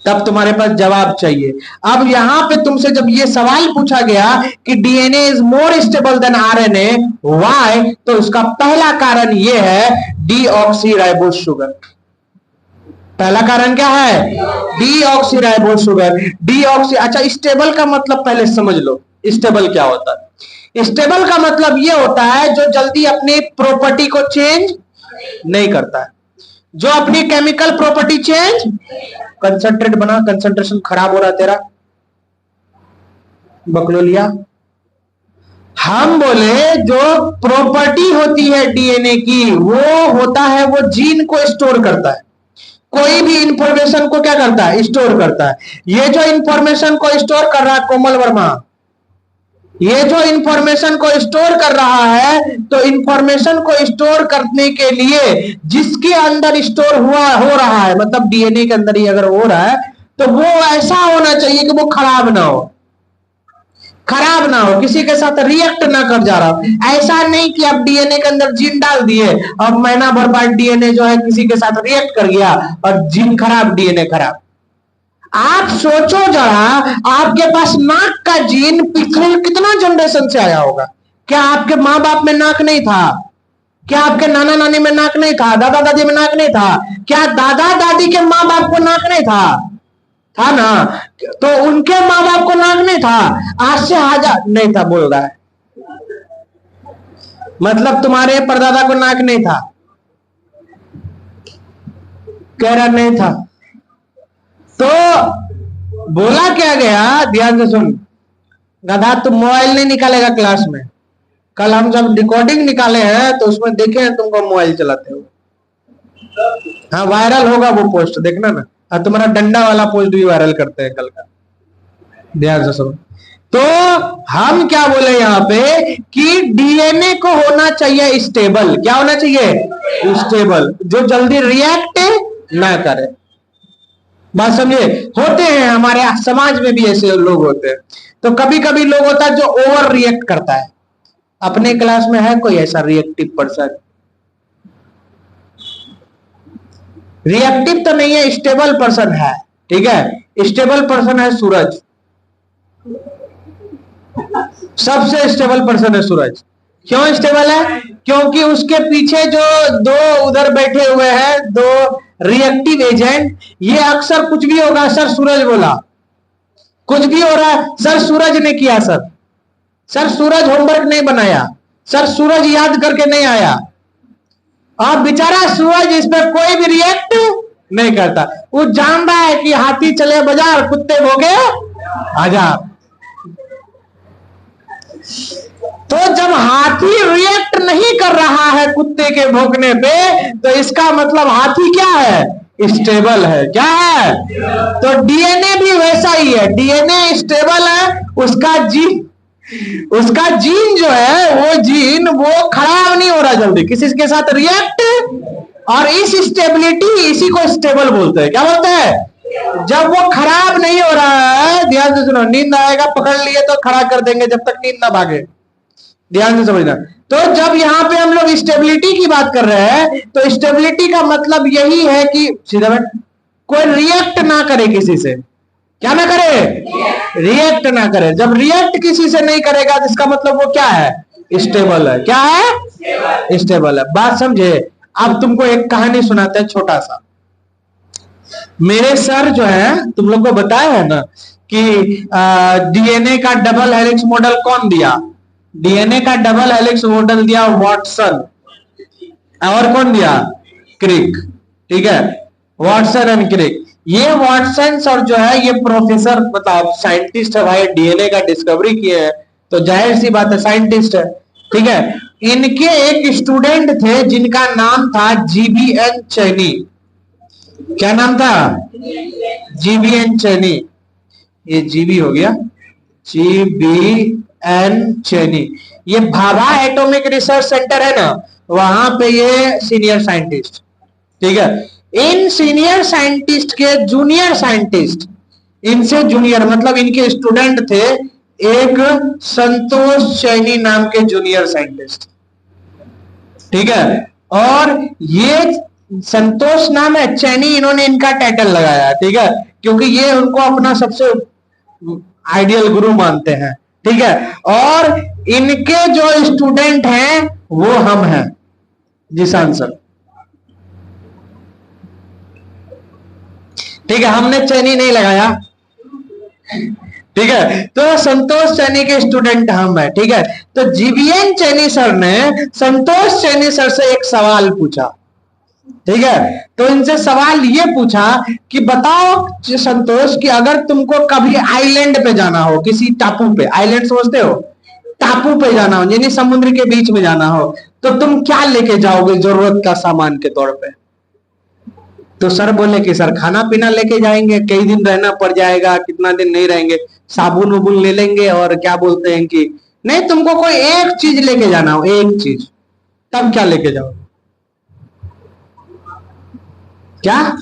A: तब तुम्हारे पास जवाब चाहिए। अब यहां पे तुमसे जब ये सवाल पूछा गया कि DNA is more stable then RNA, why, तो उसका पहला कारण ये है डीऑक्सीराइबोस शुगर। पहला कारण क्या है? Deoxyribose sugar. डीऑक्सी, अच्छा स्टेबल का मतलब पहले समझ लो, स्टेबल क्या होता है? स्टेबल का मतलब ये होता है जो जल्दी अपनी प्रॉपर्टी को चेंज नहीं करता है, जो अपनी केमिकल प्रॉपर्टी चेंज, कंसंट्रेट बना, कंसंट्रेशन खराब हो रहा तेरा, बकलोलिया। हम बोले जो प्रॉपर्टी होती है डीएनए की, वो होता है, वो जीन को स्टोर करता है, कोई भी इंफॉर्मेशन को क्या करता है? स्टोर करता है। ये जो इंफॉर्मेशन को स्टोर कर रहा है कोमल वर्मा, ये जो इंफॉर्मेशन को स्टोर कर रहा है, तो इंफॉर्मेशन को स्टोर करने के लिए जिसके अंदर स्टोर हो रहा है, मतलब डीएनए के अंदर ही अगर हो रहा है, तो वो ऐसा होना चाहिए कि वो खराब ना हो, खराब ना हो, किसी के साथ रिएक्ट ना कर जा रहा हो। ऐसा नहीं कि आप डीएनए के अंदर जीन डाल दिए, अब महीना भर बाद डीएनए जो है किसी के साथ रिएक्ट कर गया और जीन खराब, डीएनए खराब। आप सोचो जरा, आपके पास नाक का जीन पिछले कितना जनरेशन से आया होगा? क्या आपके माँ बाप में नाक नहीं था? क्या आपके नाना नानी में नाक नहीं था? दादा दादी में नाक नहीं था? क्या दादा दादी के माँ बाप को नाक नहीं था? था ना? तो उनके माँ बाप को नाक नहीं था? आज से हजार नहीं था बोल रहा है, मतलब तुम्हारे परदादा को नाक नहीं था, कह रहा नहीं था। तो बोला क्या गया, ध्यान से सुन, गधा तुम मोबाइल नहीं निकालेगा क्लास में। कल हम जब रिकॉर्डिंग निकाले हैं तो उसमें देखे हैं तुमको मोबाइल चलाते हो। हाँ वायरल होगा वो पोस्ट, देखना ना। हाँ तुम्हारा डंडा वाला पोस्ट भी वायरल करते हैं कल का, ध्यान से सुनो। तो हम क्या बोले यहाँ पे कि डीएनए को होना चाहिए स्टेबल। क्या होना चाहिए? स्टेबल, जो जल्दी रिएक्ट ना करे। बात समझे? होते हैं हमारे समाज में भी ऐसे लोग होते हैं। तो कभी कभी लोग होता है जो ओवर रिएक्ट करता है। अपने क्लास में है कोई ऐसा रिएक्टिव पर्सन? रिएक्टिव तो नहीं है, स्टेबल पर्सन है, ठीक है। स्टेबल पर्सन है सूरज, सबसे स्टेबल पर्सन है सूरज। क्यों स्टेबल है? क्योंकि उसके पीछे जो दो उधर बैठे हुए हैं, दो रिएक्टिव एजेंट, ये अक्सर कुछ भी होगा सर सूरज बोला, कुछ भी हो रहा है सर सूरज ने किया, सर सूरज होमवर्क नहीं बनाया, सर सूरज याद करके नहीं आया। अब बेचारा सूरज इस पर कोई भी रिएक्ट नहीं करता। वो जान रहा है कि हाथी चले बाजार, कुत्ते भोगे आजार। तो जब हाथी रिएक्ट नहीं कर रहा है कुत्ते के भौंकने पे, तो इसका मतलब हाथी क्या है? स्टेबल है। क्या है? तो डीएनए भी वैसा ही है, डीएनए स्टेबल है। उसका जीन जो है, वो जीन वो खराब नहीं हो रहा जल्दी किसी के साथ रिएक्ट, और इस स्टेबिलिटी, इसी को स्टेबल बोलते हैं। क्या बोलते हैं? जब वो खराब नहीं हो रहा है, ध्यान से सुनो, नींद आएगा पकड़ लिए तो खड़ा कर देंगे जब तक नींद ना भागे, ध्यान से समझना। तो जब यहाँ पे हम लोग स्टेबिलिटी की बात कर रहे हैं, तो स्टेबिलिटी का मतलब यही है कि सीधा कोई रिएक्ट ना करे किसी से। क्या ना करे? रिएक्ट ना करे। जब रिएक्ट किसी से नहीं करेगा तो इसका मतलब वो क्या है? स्टेबल है। क्या है? स्टेबल है। बात समझे? अब तुमको एक कहानी सुनाते हैं छोटा सा। मेरे सर जो है, तुम लोग को बताया है ना कि डीएनए का डबल हेलिक्स मॉडल कौन दिया? डीएनए का डबल हेलिक्स मॉडल दिया वाटसन, और कौन दिया? क्रिक, ठीक है, वाटसन एंड क्रिक। ये वाटसन और जो है ये प्रोफेसर, मतलब साइंटिस्ट है भाई, डीएनए का डिस्कवरी किए हैं, तो जाहिर सी बात है साइंटिस्ट है, ठीक है। इनके एक स्टूडेंट थे जिनका नाम था जीबीएन चैनी। क्या नाम था? जीबीएन चैनी। ये जीबी हो गया, जीबीएन चैनी। ये भाभा एटॉमिक रिसर्च सेंटर है ना, वहां पे ये सीनियर साइंटिस्ट, ठीक है। इन सीनियर साइंटिस्ट के जूनियर साइंटिस्ट, इनसे जूनियर मतलब इनके स्टूडेंट थे एक संतोष चैनी नाम के जूनियर साइंटिस्ट, ठीक है। और ये संतोष नाम है, चैनी इन्होंने इनका टाइटल लगाया, ठीक है, क्योंकि ये उनको अपना सबसे आइडियल गुरु मानते हैं, ठीक है। और इनके जो स्टूडेंट हैं वो हम हैं, जिशान सर, ठीक है। हमने चैनी नहीं लगाया, ठीक है। तो संतोष चैनी के स्टूडेंट हम हैं, ठीक है। तो जीवीएन चैनी सर ने संतोष चैनी सर से एक सवाल पूछा, ठीक है। तो इनसे सवाल ये पूछा कि बताओ संतोष कि अगर तुमको कभी आइलैंड पे जाना हो, किसी टापू पे, आइलैंड समझते हो, टापू पे जाना हो यानी समुद्र के बीच में जाना हो, तो तुम क्या लेके जाओगे जरूरत का सामान के तौर पे? तो सर बोले कि सर खाना पीना लेके जाएंगे, कई दिन रहना पड़ जाएगा, कितना दिन नहीं रहेंगे, साबुन उबुन ले लेंगे, और क्या बोलते हैं कि नहीं तुमको कोई एक चीज लेके जाना हो, एक चीज, तब क्या लेके जाओ? क्या?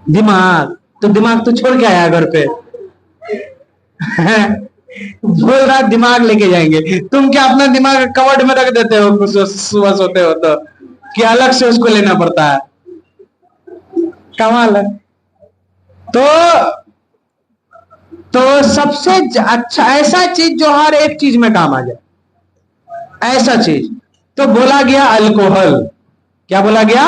A: दिमाग। तो दिमाग तो छोड़ के आया घर पे बोल रहा दिमाग लेके जाएंगे। तुम क्या अपना दिमाग कवर्ड में रख देते हो सुबह सोते हो तो, कि अलग से उसको लेना पड़ता है? कमाल है। तो सबसे अच्छा ऐसा चीज जो हर एक चीज में काम आ जाए, ऐसा चीज, तो बोला गया अल्कोहल। क्या बोला गया?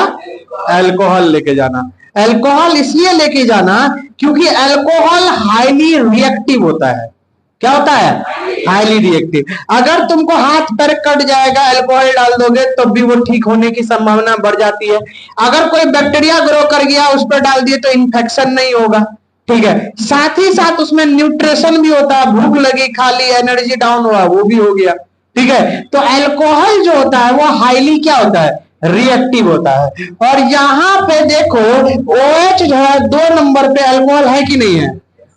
A: अल्कोहल लेके जाना। अल्कोहल इसलिए लेके जाना क्योंकि अल्कोहल हाईली रिएक्टिव होता है। क्या होता है? Highly reactive. अगर तुमको हाथ पैर कट जाएगा, अल्कोहल डाल दोगे तो भी वो ठीक होने की संभावना बढ़ जाती है। अगर कोई बैक्टीरिया ग्रो कर गया उस पर डाल दिए तो इन्फेक्शन नहीं होगा, ठीक है। साथ ही साथ उसमें न्यूट्रिशन भी होता है, भूख लगी खा ली, एनर्जी डाउन हुआ वो भी हो गया, ठीक है। तो अल्कोहल जो होता है वो हाईली क्या होता है? रिएक्टिव होता है। और यहां पे देखो OH जो है 2 नंबर पे अल्कोहल है कि नहीं है,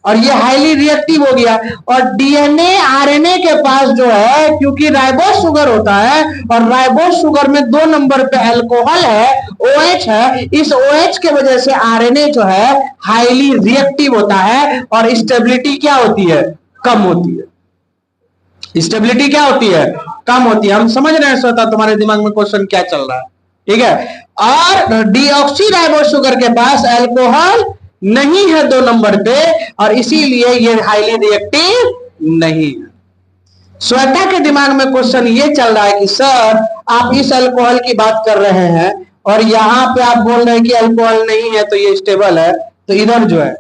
A: और ये हाईली रिएक्टिव हो गया। और डीएनए आरएनए के पास जो है, क्योंकि राइबोस शुगर होता है और राइबोस शुगर में 2 नंबर पे अल्कोहल है, OH है, इस OH के वजह से आरएनए जो है हाईली रिएक्टिव होता है और स्टेबिलिटी क्या होती है? कम होती है। स्टेबिलिटी क्या होती है? कम होती है। हम समझ रहे हैं श्रोता तुम्हारे दिमाग में क्वेश्चन क्या चल रहा है, ठीक है। और डीऑक्सीराइबोस शुगर के पास अल्कोहल नहीं है 2 नंबर पे, और इसीलिए ये हाईली रिएक्टिव नहीं है। श्वेता के दिमाग में क्वेश्चन ये चल रहा है कि सर आप इस अल्कोहल की बात कर रहे हैं और यहां पे आप बोल रहे हैं कि अल्कोहल नहीं है तो ये स्टेबल है, तो इधर जो है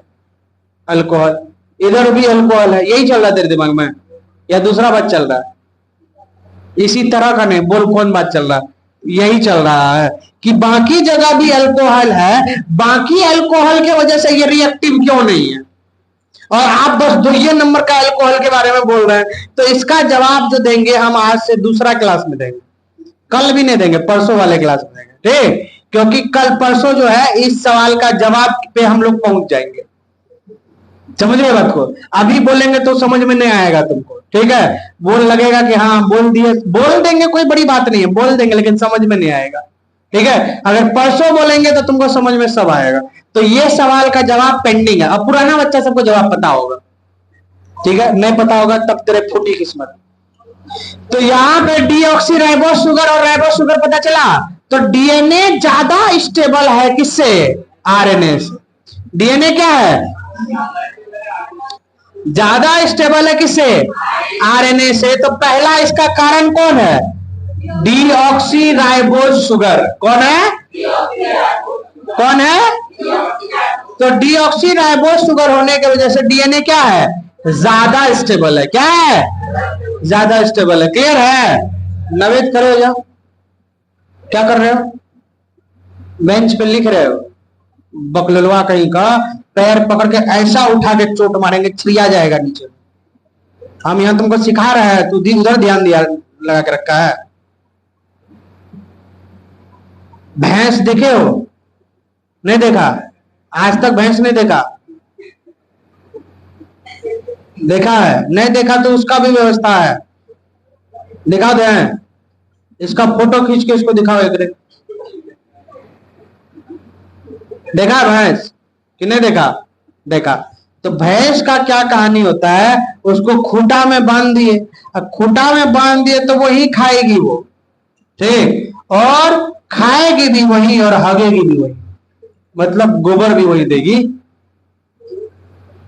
A: अल्कोहल, इधर भी अल्कोहल है, यही चल रहा है तेरे दिमाग में या दूसरा बात चल रहा है? इसी तरह का नहीं, बोल कौन बात चल रहा है? यही चल रहा है कि बाकी जगह भी अल्कोहल है, बाकी अल्कोहल के वजह से ये रिएक्टिव क्यों नहीं है, और आप बस 2 नंबर का अल्कोहल के बारे में बोल रहे हैं। तो इसका जवाब जो देंगे हम आज से दूसरा क्लास में देंगे, कल भी नहीं देंगे, परसों वाले क्लास में देंगे, ठीक। क्योंकि कल परसों जो है इस सवाल का जवाब पे हम लोग पहुंच जाएंगे। समझ रहे बात को? अभी बोलेंगे तो समझ में नहीं आएगा तुमको, ठीक है। बोल लगेगा कि हाँ बोल दिए, बोल देंगे, कोई बड़ी बात नहीं है, बोल देंगे, लेकिन समझ में नहीं आएगा, ठीक है। अगर परसों बोलेंगे तो तुमको समझ में सब आएगा। तो ये सवाल का जवाब पेंडिंग है। अब पुराना बच्चा सबको जवाब पता होगा, ठीक है, नहीं पता होगा तब तेरे फूटी किस्मत। तो यहाँ पे डीऑक्सीराइबोस शुगर और राइबोस शुगर पता चला, तो डीएनए ज्यादा स्टेबल है किससे? आरएनए से। डीएनए क्या है? ज्यादा स्टेबल है किससे? आरएनए से। तो पहला इसका कारण कौन है? Deoxyribose sugar. कौन है? कौन है? तो डीऑक्सीराइबोस शुगर होने की वजह से डीएनए क्या है? ज्यादा स्टेबल है। क्या है? ज्यादा स्टेबल है। क्लियर है? नवेद करो जाओ। क्या कर रहे हो? बेंच पे लिख रहे हो? बकलवा कहीं का, पैर पकड़ के ऐसा उठा के चोट मारेंगे, छिया जाएगा नीचे। हम यहां तुमको सिखा रहे हैं, तू उधर ध्यान दिया लगा के रखा है। भैंस देखे हो? नहीं देखा? आज तक भैंस नहीं देखा? देखा है? नहीं देखा तो उसका भी व्यवस्था है। दिखा दे, इसका फोटो खींच के इसको दिखाओ एक रे। देखा भैंस कि नहीं देखा? देखा। तो भैंस का क्या कहानी होता है, उसको खूंटा में बांध दिए, अब खूंटा में बांध दिए तो वही खाएगी वो, ठीक, और खाएगी भी वही और हगेगी भी वही, मतलब गोबर भी वही देगी।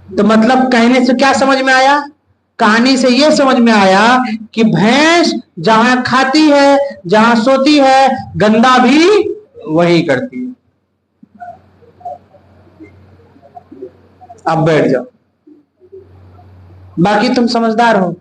A: तो मतलब कहने से क्या समझ में आया, कहानी से यह समझ में आया कि भैंस जहां खाती है, जहां सोती है, गंदा भी वही करती है। अब बैठ जाओ, बाकी तुम समझदार हो।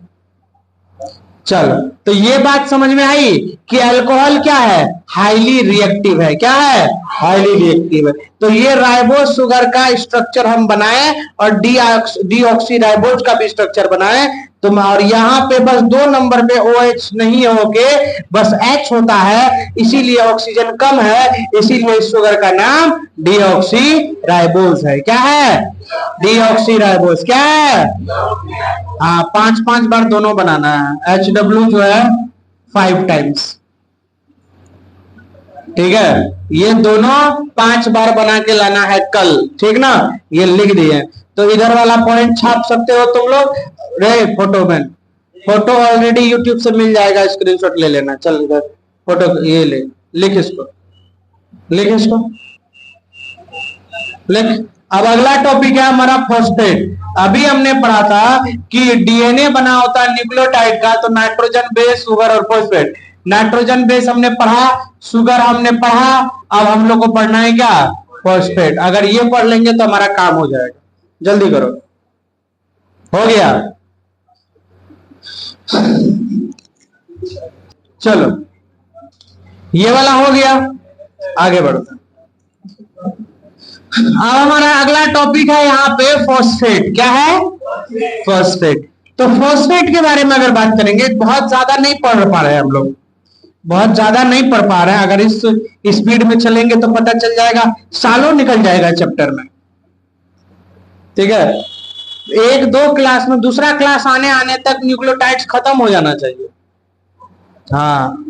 A: चलो, तो ये बात समझ में आई कि अल्कोहल क्या है, हाईली रिएक्टिव है। क्या है? हाईली रिएक्टिव है। तो ये राइबोज शुगर का स्ट्रक्चर हम बनाए और डीऑक्सी राइबोज का भी स्ट्रक्चर बनाए। तो और यहाँ पे बस 2 नंबर पे OH नहीं होके बस H होता है, इसीलिए ऑक्सीजन कम है, इसीलिए इस शुगर का नाम डीऑक्सी राइबोज है। क्या है? Deoxy ribose. क्या है? हाँ, 5-5 बार दोनों बनाना है। HW जो है 5 टाइम्स, ठीक है। ये दोनों 5 बार बना के लाना है कल, ठीक ना। ये लिख दिए, तो इधर वाला पॉइंट छाप सकते हो तुम लोग रे। फोटो में, फोटो ऑलरेडी यूट्यूब से मिल जाएगा, स्क्रीनशॉट ले लेना। चल इधर फोटो ये ले, लिख इसको, लिख इसको, लिख। अब अगला टॉपिक है हमारा फॉस्फेट। अभी हमने पढ़ा था कि डीएनए बना होता है न्यूक्लियोटाइड का, तो नाइट्रोजन बेस, शुगर और फॉस्फेट। नाइट्रोजन बेस हमने पढ़ा, शुगर हमने पढ़ा, अब हम लोग को पढ़ना है क्या? फॉस्फेट। अगर ये पढ़ लेंगे तो हमारा काम हो जाएगा। जल्दी करो, हो गया। चलो, ये वाला हो गया, आगे बढ़ो। अब हमारा अगला टॉपिक है यहाँ पे फॉस्फेट। क्या है? फॉस्फेट। तो फॉस्फेट के बारे में अगर बात करेंगे, बहुत ज्यादा नहीं पढ़ पा रहे हैं हम लोग, बहुत ज्यादा नहीं पढ़ पा रहे हैं। अगर इस स्पीड में चलेंगे तो पता चल जाएगा, सालों निकल जाएगा चैप्टर में, ठीक है। 1-2 क्लास में, दूसरा क्लास आने आने तक न्यूक्लियोटाइड्स खत्म हो जाना चाहिए। हाँ,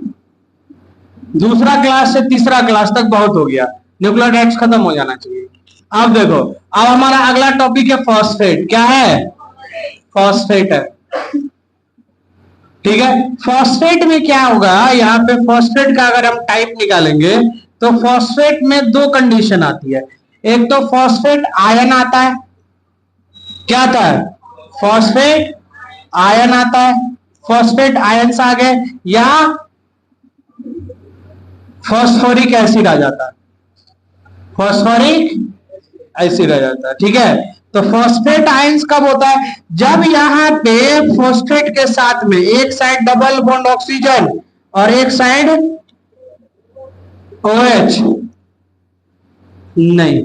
A: दूसरा क्लास से तीसरा क्लास तक बहुत हो गया, न्यूक्लियोटाइड्स खत्म हो जाना चाहिए। अब देखो, अब हमारा अगला टॉपिक है फॉस्फेट। क्या है? फॉस्फेट है, ठीक है। फॉस्फेट में क्या होगा, यहाँ पे फॉस्फेट का अगर हम टाइप निकालेंगे तो फॉस्फेट में 2 कंडीशन आती है। एक तो फॉस्फेट आयन आता है। क्या आता है? फॉस्फेट आयन आता है, फॉस्फेट आयन आ गए, या फॉस्फोरिक एसिड आ जाता है, फॉस्फोरिक एसिड आ जाता है, ठीक है। तो फॉस्फेट आयंस कब होता है? जब यहाँ पे फॉस्फेट के साथ में एक साइड डबल बॉन्ड ऑक्सीजन और एक साइड OH, नहीं,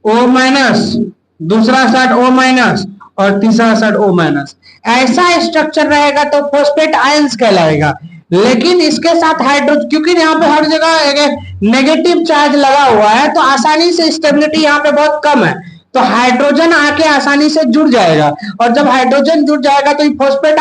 A: O-, दूसरा साइड O- और तीसरा साइड O-, ऐसा स्ट्रक्चर रहेगा तो फॉस्फेट आयंस कहलाएगा। लेकिन इसके साथ हाइड्रोजन, क्योंकि यहाँ पे हर जगह नेगेटिव चार्ज लगा हुआ है, तो आसानी से स्टेबिलिटी यहाँ पे बहुत कम है, तो हाइड्रोजन आके आसानी से जुड़ जाएगा, और जब हाइड्रोजन जुड़ जाएगा तो फॉस्फेट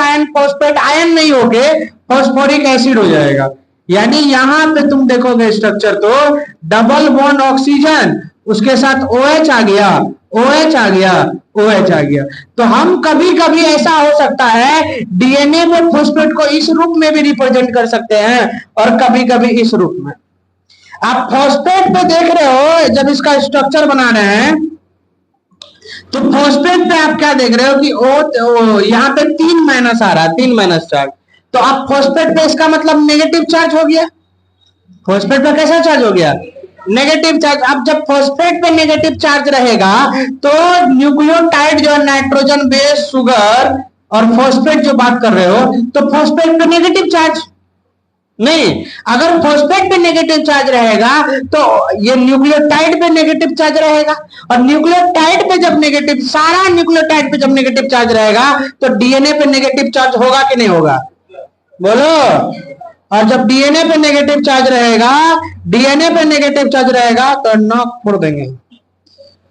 A: आयन नहीं होके फॉस्फोरिक एसिड हो जाएगा। यानी यहां पे तुम देखोगे स्ट्रक्चर, तो डबल बॉन्ड ऑक्सीजन, उसके साथ OH आ गया, OH आ गया, OH आ गया। तो हम कभी कभी ऐसा हो सकता है डीएनए में फॉस्फेट को इस रूप में भी रिप्रेजेंट कर सकते हैं और कभी कभी इस रूप में। आप फॉस्फेट पे देख रहे हो, जब इसका स्ट्रक्चर बना रहे हैं तो फॉस्फेट पे आप क्या देख रहे हो कि यहाँ पे 3- आ रहा है, 3- चार्ज। तो आप फॉस्फेट पे, इसका मतलब नेगेटिव चार्ज हो गया। फॉस्फेट पे कैसा चार्ज हो गया? Negative charge. अब जब फॉस्फेट पे नेगेटिव चार्ज रहेगा तो न्यूक्लियोटाइड जो है, नाइट्रोजन बेस, शुगर और फॉस्फेट जो बात कर रहे हो, तो फॉस्फेट पे नेगेटिव चार्ज नहीं। अगर फॉस्फेट पे नेगेटिव चार्ज रहेगा तो ये न्यूक्लियोटाइड पे नेगेटिव चार्ज रहेगा, और न्यूक्लियोटाइड पे जब नेगेटिव, सारा न्यूक्लियोटाइड पे जब नेगेटिव चार्ज रहेगा तो डीएनए पे नेगेटिव चार्ज होगा कि नहीं होगा? बोलो। और जब डीएनए पे नेगेटिव चार्ज रहेगा, डीएनए पे नेगेटिव चार्ज रहेगा तो नॉक फोड़ देंगे।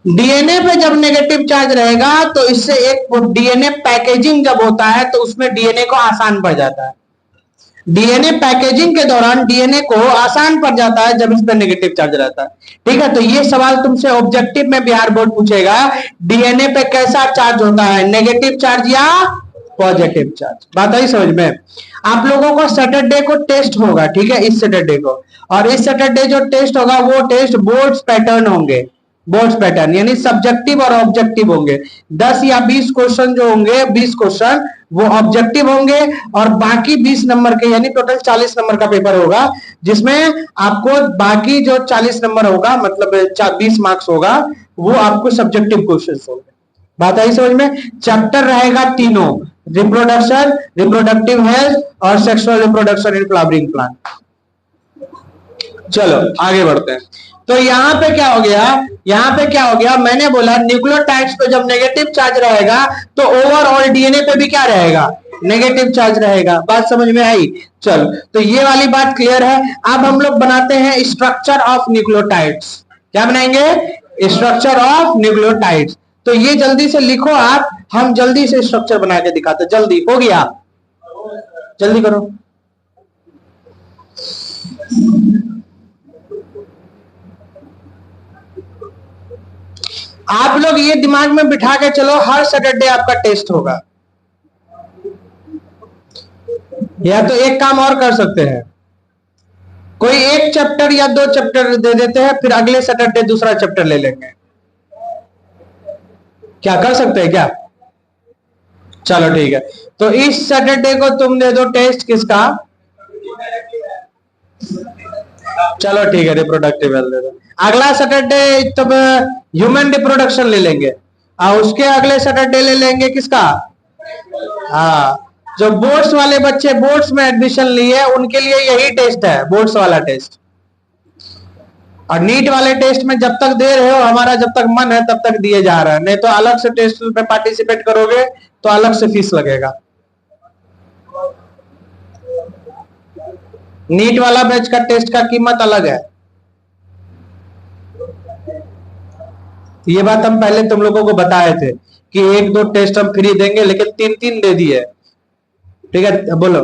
A: डीएनए पे जब नेगेटिव चार्ज रहेगा तो इससे एक डीएनए पैकेजिंग जब होता है तो उसमें डीएनए को आसान पड़ जाता है। डीएनए पैकेजिंग के दौरान डीएनए को आसान पड़ जाता है जब इस पर नेगेटिव चार्ज रहता है। ठीक है, तो ये सवाल तुमसे ऑब्जेक्टिव में बिहार बोर्ड पूछेगा, डीएनए पे कैसा चार्ज होता है, नेगेटिव चार्ज या पॉजिटिव चार्ज। बात आई समझ में। आप लोगों को सैटरडे को टेस्ट होगा, ठीक है, इस सैटरडे को, और इस सैटरडे जो टेस्ट होगा वो टेस्ट बोर्ड्स पैटर्न होंगे। बोर्ड्स पैटर्न यानी सब्जेक्टिव और ऑब्जेक्टिव होंगे। 10 या 20 क्वेश्चन जो होंगे, 20 क्वेश्चन वो ऑब्जेक्टिव होंगे, और बाकी 20 नंबर के यानी टोटल 40 नंबर का पेपर होगा, जिसमें आपको बाकी जो 40 नंबर होगा मतलब 20 मार्क्स होगा, वो आपको सब्जेक्टिव क्वेश्चन होंगे। बात आई समझ में। चैप्टर रहेगा तीनों, रिप्रोडक्शन, रिप्रोडक्टिव हेल्थ और sexual reproduction in flowering plant. चलो आगे बढ़ते हैं। तो यहाँ पे क्या हो गया, यहाँ पे क्या हो गया, मैंने बोला न्यूक्लियोटाइड्स पे जब नेगेटिव चार्ज रहेगा तो ओवरऑल डीएनए पे भी क्या रहेगा, नेगेटिव चार्ज रहेगा। बात समझ में आई। चलो तो ये वाली बात क्लियर है। अब हम लोग बनाते हैं स्ट्रक्चर ऑफ न्यूक्लियोटाइड्स। क्या बनाएंगे, स्ट्रक्चर ऑफ न्यूक्लियोटाइड्स। तो ये जल्दी से लिखो आप, हम जल्दी से स्ट्रक्चर बना के दिखाते। जल्दी हो गया, जल्दी करो। आप लोग ये दिमाग में बिठा के चलो, हर सैटरडे आपका टेस्ट होगा। या तो एक काम और कर सकते हैं, कोई एक चैप्टर या 2 चैप्टर दे देते हैं, फिर अगले सैटरडे दूसरा चैप्टर ले लेंगे। क्या कर सकते हैं क्या? चलो ठीक है, तो इस सैटरडे को तुम दे दो टेस्ट किसका, चलो ठीक है, रिप्रोडक्टिव हेल्थ दे दो। अगला सैटरडे तब ह्यूमन रिप्रोडक्शन ले लेंगे, और उसके अगले सैटरडे ले लेंगे किसका, हाँ, जो बोर्ड्स वाले बच्चे बोर्ड्स में एडमिशन लिए उनके लिए यही टेस्ट है, बोर्ड्स वाला टेस्ट। और नीट वाले टेस्ट में जब तक दे रहे हो, हमारा जब तक मन है तब तक दिए जा रहा है, नहीं तो अलग से टेस्ट में पार्टिसिपेट करोगे तो अलग से फीस लगेगा। नीट वाला बैच का टेस्ट का कीमत अलग है। ये बात हम पहले तुम लोगों को बताए थे कि 1-2 टेस्ट हम फ्री देंगे, लेकिन 3-3 दे दिए। ठीक है, बोलो।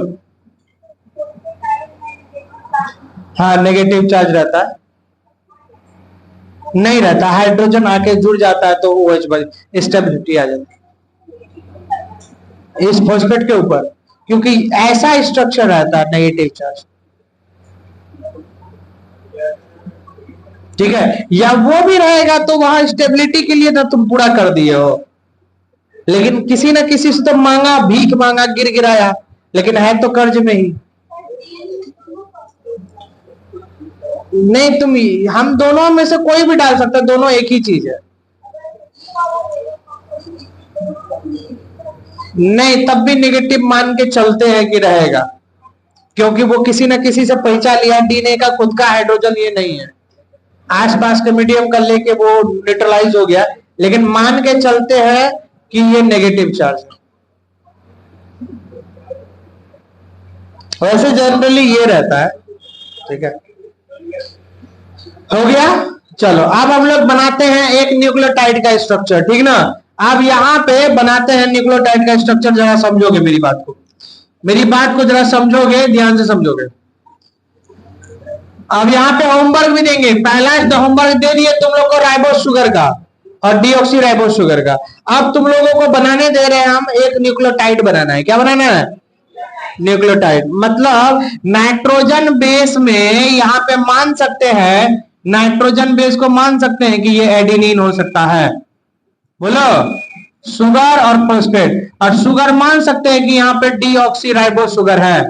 A: हाँ, नेगेटिव चार्ज रहता है, नहीं रहता, हाइड्रोजन आके जुड़ जाता है तो OH स्टेबिलिटी आ जाती है इस फॉस्फेट के ऊपर, क्योंकि ऐसा स्ट्रक्चर रहता है नेगेटिव चार्ज। ठीक है, या वो भी रहेगा तो वहां स्टेबिलिटी के लिए ना तुम पूरा कर दिए हो, लेकिन किसी ना किसी से तो मांगा, भीख मांगा, गिर गिराया, लेकिन है तो कर्ज में ही। नहीं, तुम हम दोनों में से कोई भी डाल सकता है, दोनों एक ही चीज है। नहीं, तब भी नेगेटिव मान के चलते हैं कि रहेगा, क्योंकि वो किसी ना किसी से पहचान लिया, डीएनए का खुद का हाइड्रोजन ये नहीं है, आसपास के मीडियम का लेके वो न्यूट्रलाइज हो गया, लेकिन मान के चलते हैं कि ये नेगेटिव चार्ज है। वैसे जनरली ये रहता है। ठीक है, हो गया। चलो अब हम लोग बनाते हैं एक न्यूक्लियोटाइड का स्ट्रक्चर, ठीक ना। अब यहाँ पे बनाते हैं न्यूक्लियोटाइड का स्ट्रक्चर, जरा समझोगे मेरी बात को, मेरी बात को जरा समझोगे, ध्यान से समझोगे। अब यहाँ पे होमवर्क भी देंगे, पहला होमवर्क दे दिए तुम लोग को राइबोस शुगर का और डीऑक्सी राइबोस शुगर का। अब तुम लोगों को बनाने दे रहे हैं हम, एक न्यूक्लियोटाइड बनाना है। क्या बनाना है, न्यूक्लियोटाइड। मतलब नाइट्रोजन बेस में यहाँ पे मान सकते हैं, नाइट्रोजन बेस को मान सकते हैं कि ये एडेनिन हो सकता है, बोलो, शुगर और फॉस्फेट, और शुगर मान सकते हैं कि यहाँ पे डीऑक्सी राइबोस शुगर है,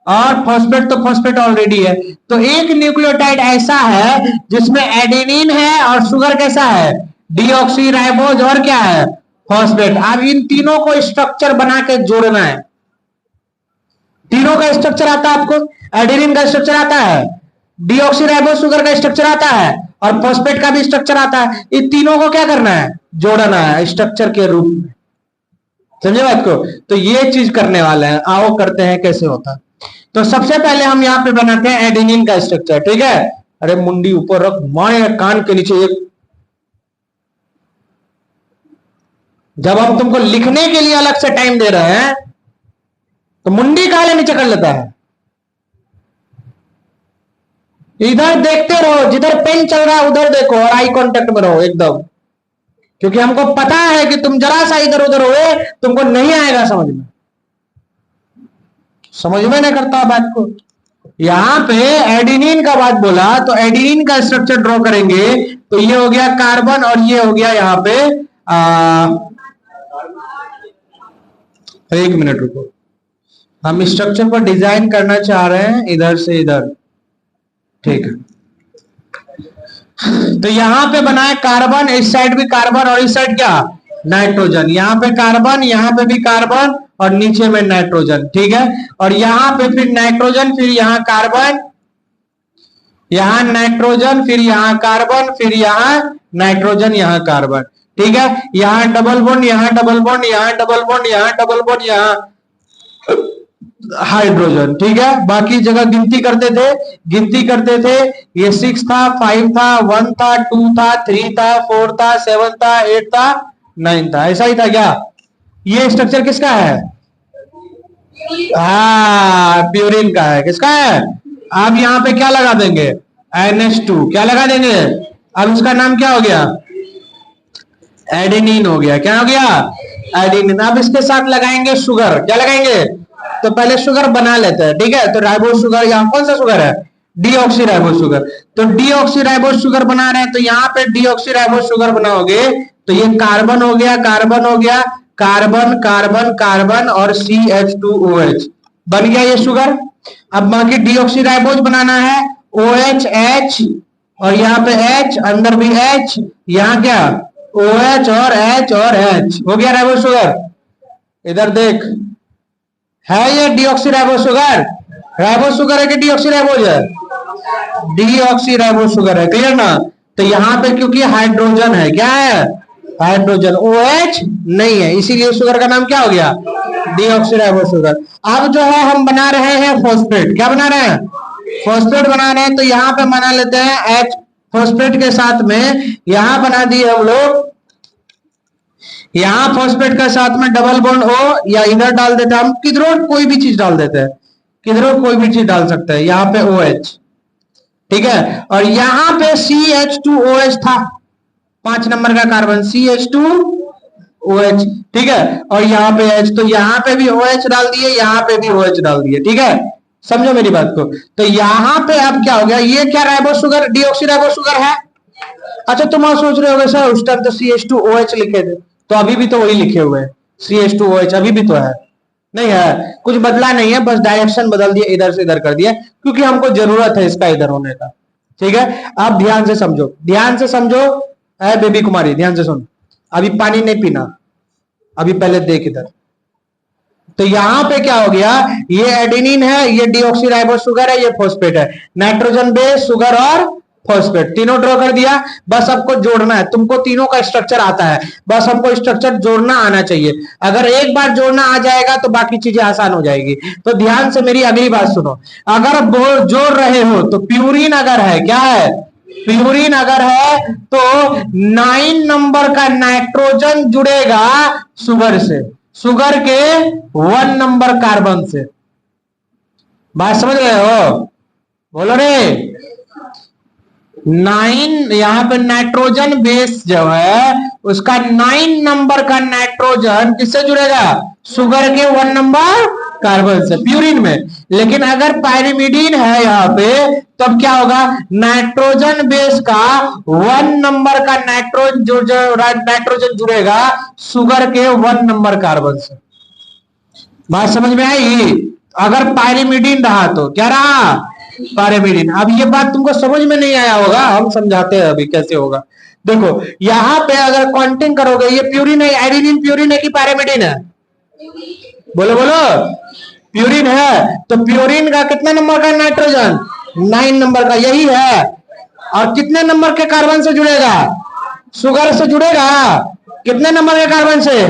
A: और फॉस्फेट तो फॉस्फेट ऑलरेडी है। तो एक न्यूक्लियोटाइड ऐसा है जिसमें एडेनिन है और शुगर कैसा है, डीऑक्सी राइबोस, और क्या है, फॉस्फेट। अब इन तीनों को स्ट्रक्चर बना के जोड़ना है। तीनों का स्ट्रक्चर आता है आपको, एडेनिन का स्ट्रक्चर आता है, डीऑक्सी राइबोस शुगर का स्ट्रक्चर आता है, और फॉस्फेट का भी स्ट्रक्चर आता है। इन तीनों को क्या करना है, जोड़ना है स्ट्रक्चर के रूप में। समझे बात को। तो ये चीज करने वाले हैं, आओ करते हैं कैसे होता है। तो सबसे पहले हम यहाँ पे बनाते हैं एडेनिन का स्ट्रक्चर, ठीक है। अरे मुंडी ऊपर रख, मारे कान के नीचे एक। जब हम तुमको लिखने के लिए अलग से टाइम दे रहे हैं तो मुंडी काले नीचे कर लेता है। इधर देखते रहो, जिधर पेन चल रहा है उधर देखो और आई कांटेक्ट में रहो एकदम, क्योंकि हमको पता है कि तुम जरा सा इधर उधर हुए तुमको नहीं आएगा समझ में नहीं करता बात को। यहां पे एडिनिन का बात बोला तो एडिनिन का स्ट्रक्चर ड्रॉ करेंगे तो ये हो गया कार्बन और ये हो गया यहां पे एक मिनट रुको, हम स्ट्रक्चर पर डिजाइन करना चाह रहे हैं इधर से इधर, ठीक है। तो यहां पे बनाए कार्बन, इस साइड भी कार्बन और इस साइड क्या नाइट्रोजन, यहां पे कार्बन यहां पे भी कार्बन और नीचे में नाइट्रोजन, ठीक है। और यहां पे फिर नाइट्रोजन, फिर यहां कार्बन, यहां नाइट्रोजन, फिर यहां कार्बन, फिर यहां नाइट्रोजन, यहां कार्बन, ठीक है। यहां डबल बॉन्ड, यहां डबल बॉन्ड, यहां डबल बॉन्ड, यहां डबल बॉन्ड, यहां हाइड्रोजन, ठीक है। बाकी जगह गिनती करते थे, ये 6 था, 5 था, 1 था, 2 था, 3 था, 4 था, 7 था, 8 था, 9 था, ऐसा ही था क्या। ये स्ट्रक्चर किसका है, हाँ प्यूरिन का है। किसका है, अब यहाँ पे क्या लगा देंगे NH2, क्या लगा देंगे, अब उसका नाम क्या हो गया एडेनिन हो गया, क्या हो गया एडेनिन। अब इसके साथ लगाएंगे शुगर, क्या लगाएंगे, तो पहले शुगर बना लेते हैं, ठीक है। तो राइबोस शुगर, यहाँ कौन सा शुगर है डीऑक्सी राइबोस शुगर, तो डीऑक्सी राइबोस शुगर बना रहे हैं, तो यहाँ पे डीऑक्सी राइबोस शुगर बनाओगे तो ये कार्बन हो गया, कार्बन हो गया, कार्बन कार्बन कार्बन और CH2OH बन गया ये शुगर। अब बाकी डीऑक्सी राइबोस बनाना है, OH H और यहाँ पे H, अंदर भी H, यहाँ क्या OH और H हो गया राइबोस शुगर। इधर देख, है ये डीऑक्सी राइबोस शुगर है कि डीऑक्सी राइबोस है, डीऑक्सी राइबोस शुगर है, क्लियर ना। तो यहाँ पे क्योंकि हाइड्रोजन है, क्या है हाइड्रोजन, OH नहीं है, इसीलिए शुगर का नाम क्या हो गया डीऑक्सी राइबोस शुगर। अब जो है हम बना रहे हैं फॉस्फेट, क्या बना रहे हैं फॉस्फेट बना रहे हैं, तो यहाँ पे बना लेते हैं H फॉस्फेट के साथ में, यहाँ बना दिए हम लोग, यहाँ फॉस्फेट के साथ में डबल बॉन्ड O, या इधर डाल देते हैं हम, किधरों कोई भी चीज डाल देते हैं, किधरों कोई भी चीज डाल सकते हैं, यहाँ पे OH, ठीक है। और यहाँ पे CH2OH था, 5 नंबर का कार्बन CH2OH, ठीक है। और यहाँ पे H, तो यहाँ पे भी OH डाल दिए, यहाँ पे भी OH डाल दिए, ठीक है, समझो मेरी बात को। तो यहाँ पे अब क्या हो गया, ये क्या ribose sugar deoxy ribose sugar है। अच्छा तुम और सोच रहे होगे सर उस टाइम तो CH2OH लिखे थे, तो अभी भी तो वही लिखे हुए हैं CH2OH, अभी भी तो है, नहीं है, कुछ बदला नहीं है, बस डायरेक्शन बदल दिए, इधर से इधर कर दिया, क्योंकि हमको जरूरत है इसका इधर होने का, ठीक है। अब ध्यान से समझो, है बेबी कुमारी, ध्यान से सुन, अभी पानी नहीं पीना, अभी पहले देख इधर। तो यहां पे क्या हो गया, ये एडेनिन है, ये डीऑक्सी राइबोस शुगर है, ये फॉस्फेट है, नाइट्रोजन बेस शुगर और फॉस्फेट तीनों ड्रॉ कर दिया। बस आपको जोड़ना है, तुमको तीनों का स्ट्रक्चर आता है, बस हमको स्ट्रक्चर जोड़ना आना चाहिए। अगर एक बार जोड़ना आ जाएगा तो बाकी चीजें आसान हो जाएगी। तो ध्यान से मेरी अगली बात सुनो, अगर जोड़ रहे हो तो प्यूरिन अगर है, क्या है प्यूरिन अगर है तो 9 नंबर का नाइट्रोजन जुड़ेगा शुगर से, शुगर के 1 नंबर कार्बन से। बात समझ रहे हो, बोलो रे। 9 यहाँ पे नाइट्रोजन बेस जो है उसका 9 नंबर का नाइट्रोजन किससे जुड़ेगा, शुगर के 1 नंबर कार्बन से, प्यूरिन में। लेकिन अगर पायरिमिडीन है यहाँ पे तब क्या होगा, नाइट्रोजन बेस का 1 नंबर का नाइट्रोजन जुड़ेगा शुगर के 1 नंबर कार्बन से। बात समझ में आई। अगर पायरिमिडीन रहा तो क्या रहा, पायरिमिडीन। अब ये बात तुमको समझ में नहीं आया होगा, हम समझाते हैं अभी कैसे होगा। देखो यहाँ पे अगर काउंटिंग करोगे, ये प्यूरिन है, एडेनिन प्यूरिन है कि पायरिमिडीन है, बोलो बोलो प्यूरिन है। तो प्यूरिन का कितने नंबर का नाइट्रोजन, 9 नंबर का, यही है। और कितने नंबर के कार्बन से जुड़ेगा, शुगर से जुड़ेगा, कितने नंबर के कार्बन से,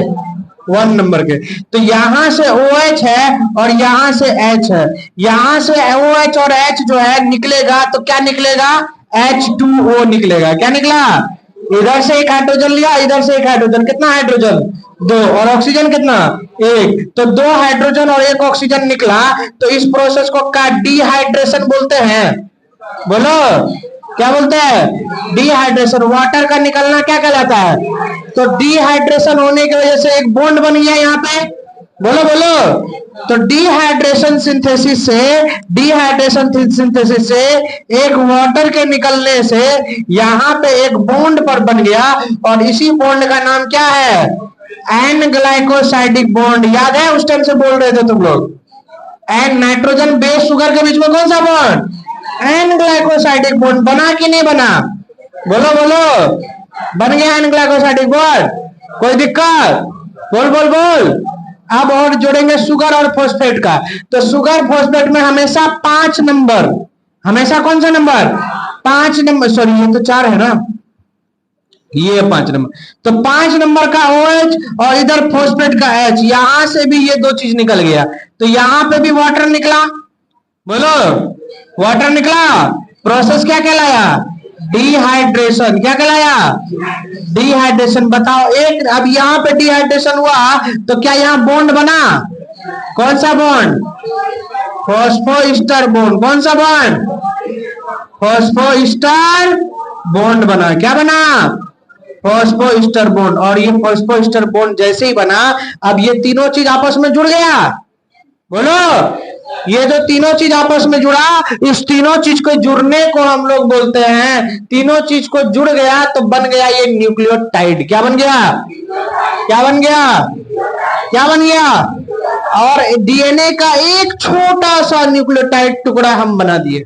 A: 1 नंबर के। तो यहां से OH है और यहां से H है, यहां से OH और H जो है निकलेगा तो क्या निकलेगा, H2O निकलेगा। क्या निकला, इधर से एक हाइड्रोजन लिया, इधर से एक हाइड्रोजन, कितना हाइड्रोजन 2, और ऑक्सीजन कितना एक, तो 2 हाइड्रोजन और 1 ऑक्सीजन निकला, तो इस प्रोसेस को क्या डिहाइड्रेशन बोलते हैं? बोलो क्या बोलते हैं? डिहाइड्रेशन। वाटर का निकलना क्या कहलाता है? तो डिहाइड्रेशन होने की वजह से एक बॉन्ड बन गया यहाँ पे। बोलो बोलो। तो डिहाइड्रेशन सिंथेसिस से एक वाटर के निकलने से यहाँ पे एक बॉन्ड पर बन गया, और इसी बॉन्ड का नाम क्या है? N glycosidic bond. याद है उस टाइम से बोल रहे थे तुम लोग? एन नाइट्रोजन बेस शुगर के बीच में कौन सा बॉन्ड? N glycosidic bond. बना कि नहीं बना? बोलो बोलो। बन गया एन ग्लाइकोसाइडिक बॉन्ड। कोई दिक्कत? बोल बोल बोल। अब और जोड़ेंगे शुगर और फॉस्फेट का। तो शुगर फॉस्फेट में हमेशा 5 नंबर, हमेशा कौन सा नंबर? 5 नंबर। सॉरी ये तो 4 है ना, ये 5 नंबर। तो 5 नंबर का OH और इधर फॉस्फेट का H, यहां से भी ये 2 चीज निकल गया, तो यहां पे भी वाटर निकला। बोलो वाटर निकला। प्रोसेस क्या कहलाया? डिहाइड्रेशन। क्या कहलाया? डिहाइड्रेशन। बताओ एक, अब यहाँ पे डिहाइड्रेशन हुआ तो क्या यहाँ बॉन्ड बना? कौन सा बॉन्ड? फॉस्फोइस्टर बॉन्ड। कौन सा बॉन्ड? फॉस्फोइस्टर बॉन्ड बना। क्या बना? फॉस्फोइस्टर बॉन्ड। और ये फॉस्फोइस्टर बॉन्ड जैसे ही बना, अब ये तीनों चीज आपस में जुड़ गया। बोलो, ये जो तीनों चीज आपस में जुड़ा, इस तीनों चीज को जुड़ने को हम लोग बोलते हैं, तीनों चीज को जुड़ गया तो बन गया ये न्यूक्लियोटाइड। क्या बन गया? क्या बन गया? क्या बन गया? और DNA का एक छोटा सा न्यूक्लियोटाइड टुकड़ा हम बना दिए।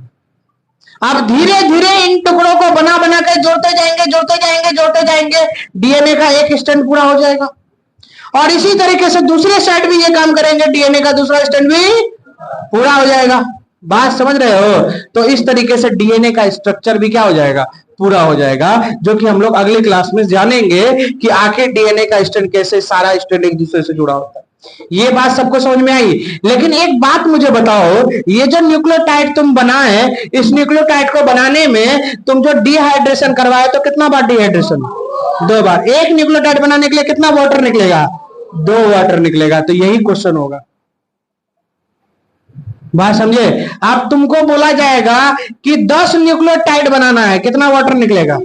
A: अब धीरे धीरे इन टुकड़ों को बना बना के जोड़ते जाएंगे, DNA का एक स्टैंड पूरा हो जाएगा। और इसी तरीके से दूसरे साइड भी ये काम करेंगे, DNA का दूसरा स्टैंड भी पूरा हो जाएगा। बात समझ रहे हो? तो इस तरीके से DNA का स्ट्रक्चर भी क्या हो जाएगा? पूरा हो जाएगा, जो कि हम लोग अगली क्लास में जानेंगे कि आखिर DNA का स्टैंड कैसे सारा स्टैंड एक दूसरे से जुड़ा होता है। ये बात सबको समझ में आई? लेकिन एक बात मुझे बताओ, ये जो न्यूक्लियोटाइड तुम बनाए, इस न्यूक्लियोटाइड को बनाने में तुम जो डिहाइड्रेशन करवाए, तो कितना बार डिहाइड्रेशन? 2 बार। एक न्यूक्लियोटाइड बनाने के लिए कितना वाटर निकलेगा? 2 वाटर निकलेगा। तो यही क्वेश्चन होगा। बात समझे? अब तुमको बोला जाएगा कि 10 न्यूक्लियोटाइड बनाना है, कितना वाटर निकलेगा?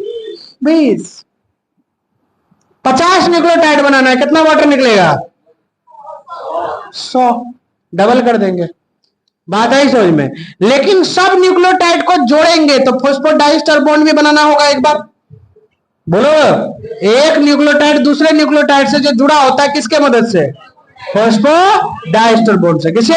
A: 20। 50 न्यूक्लियोटाइड बनाना है, कितना वाटर निकलेगा? 100। डबल कर देंगे। बात आई समझ में? लेकिन सब न्यूक्लियोटाइड को जोड़ेंगे तो फॉस्फोडाइस्टर बॉन्ड भी बनाना होगा एक बार। बोलो, एक न्यूक्लियोटाइड दूसरे न्यूक्लियोटाइड से जो जुड़ा होता है, किसके मदद से? फॉस्फोडाइस्टर बॉन्ड से। किसे?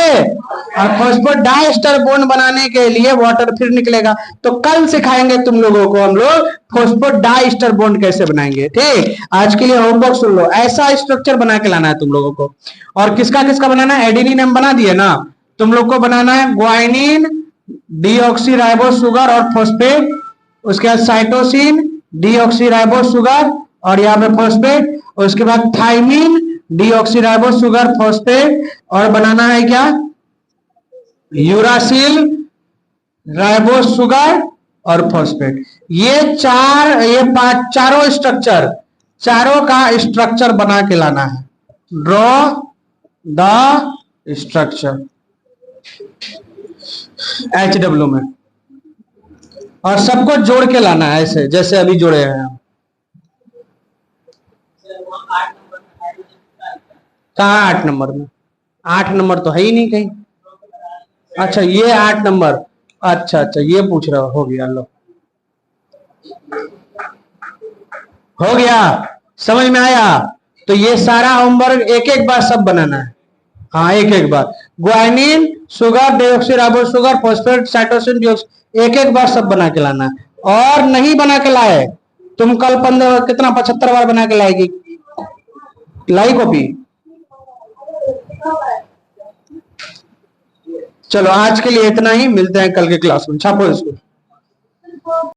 A: और फॉस्फोडाइस्टर बॉन्ड बनाने के लिए वाटर फिर निकलेगा। तो कल सिखाएंगे तुम लोगों को हम लोग फॉस्फोडाइस्टर बॉन्ड कैसे बनाएंगे। ठीक, आज के लिए होमवर्क सुन लो, ऐसा स्ट्रक्चर बना के लाना है तुम लोगों को। और किसका किसका बनाना है? एडेनिन हम बना दिए ना, तुम लोग को बनाना है ग्वाइनिन, डीऑक्सीराइबोस शुगर और फॉस्फेट, उसके बाद साइटोसिन, डीऑक्सीराइबोस शुगर और यहाँ पे फॉस्फेट, उसके बाद थाइमिन, डीऑक्सीराइबोस शुगर फॉस्फेट, और बनाना है क्या? यूरासिल, राइबोस शुगर और फॉस्फेट। ये 5 चारों स्ट्रक्चर, चारों का स्ट्रक्चर बना के लाना है। ड्रॉ द स्ट्रक्चर HW में, और सबको जोड़ के लाना है ऐसे जैसे अभी जोड़े हैं हम। कहाँ 8 नंबर में? 8 नंबर तो है ही नहीं कहीं। अच्छा ये 8 नंबर, अच्छा ये पूछ रहा हो गया। लो हो गया, समझ में आया? तो ये सारा होमवर्क एक एक बार सब बनाना है। हाँ एक एक बार, guanine, sugar, deoxyribose sugar, phosphate, cytosine, एक एक बार सब बना के लाना है। और नहीं बना के लाए तुम कल 15 कितना 75 बार बना के लाएगी। लाई कॉपी? चलो आज के लिए इतना ही, मिलते हैं कल के क्लास में। छापो इसको।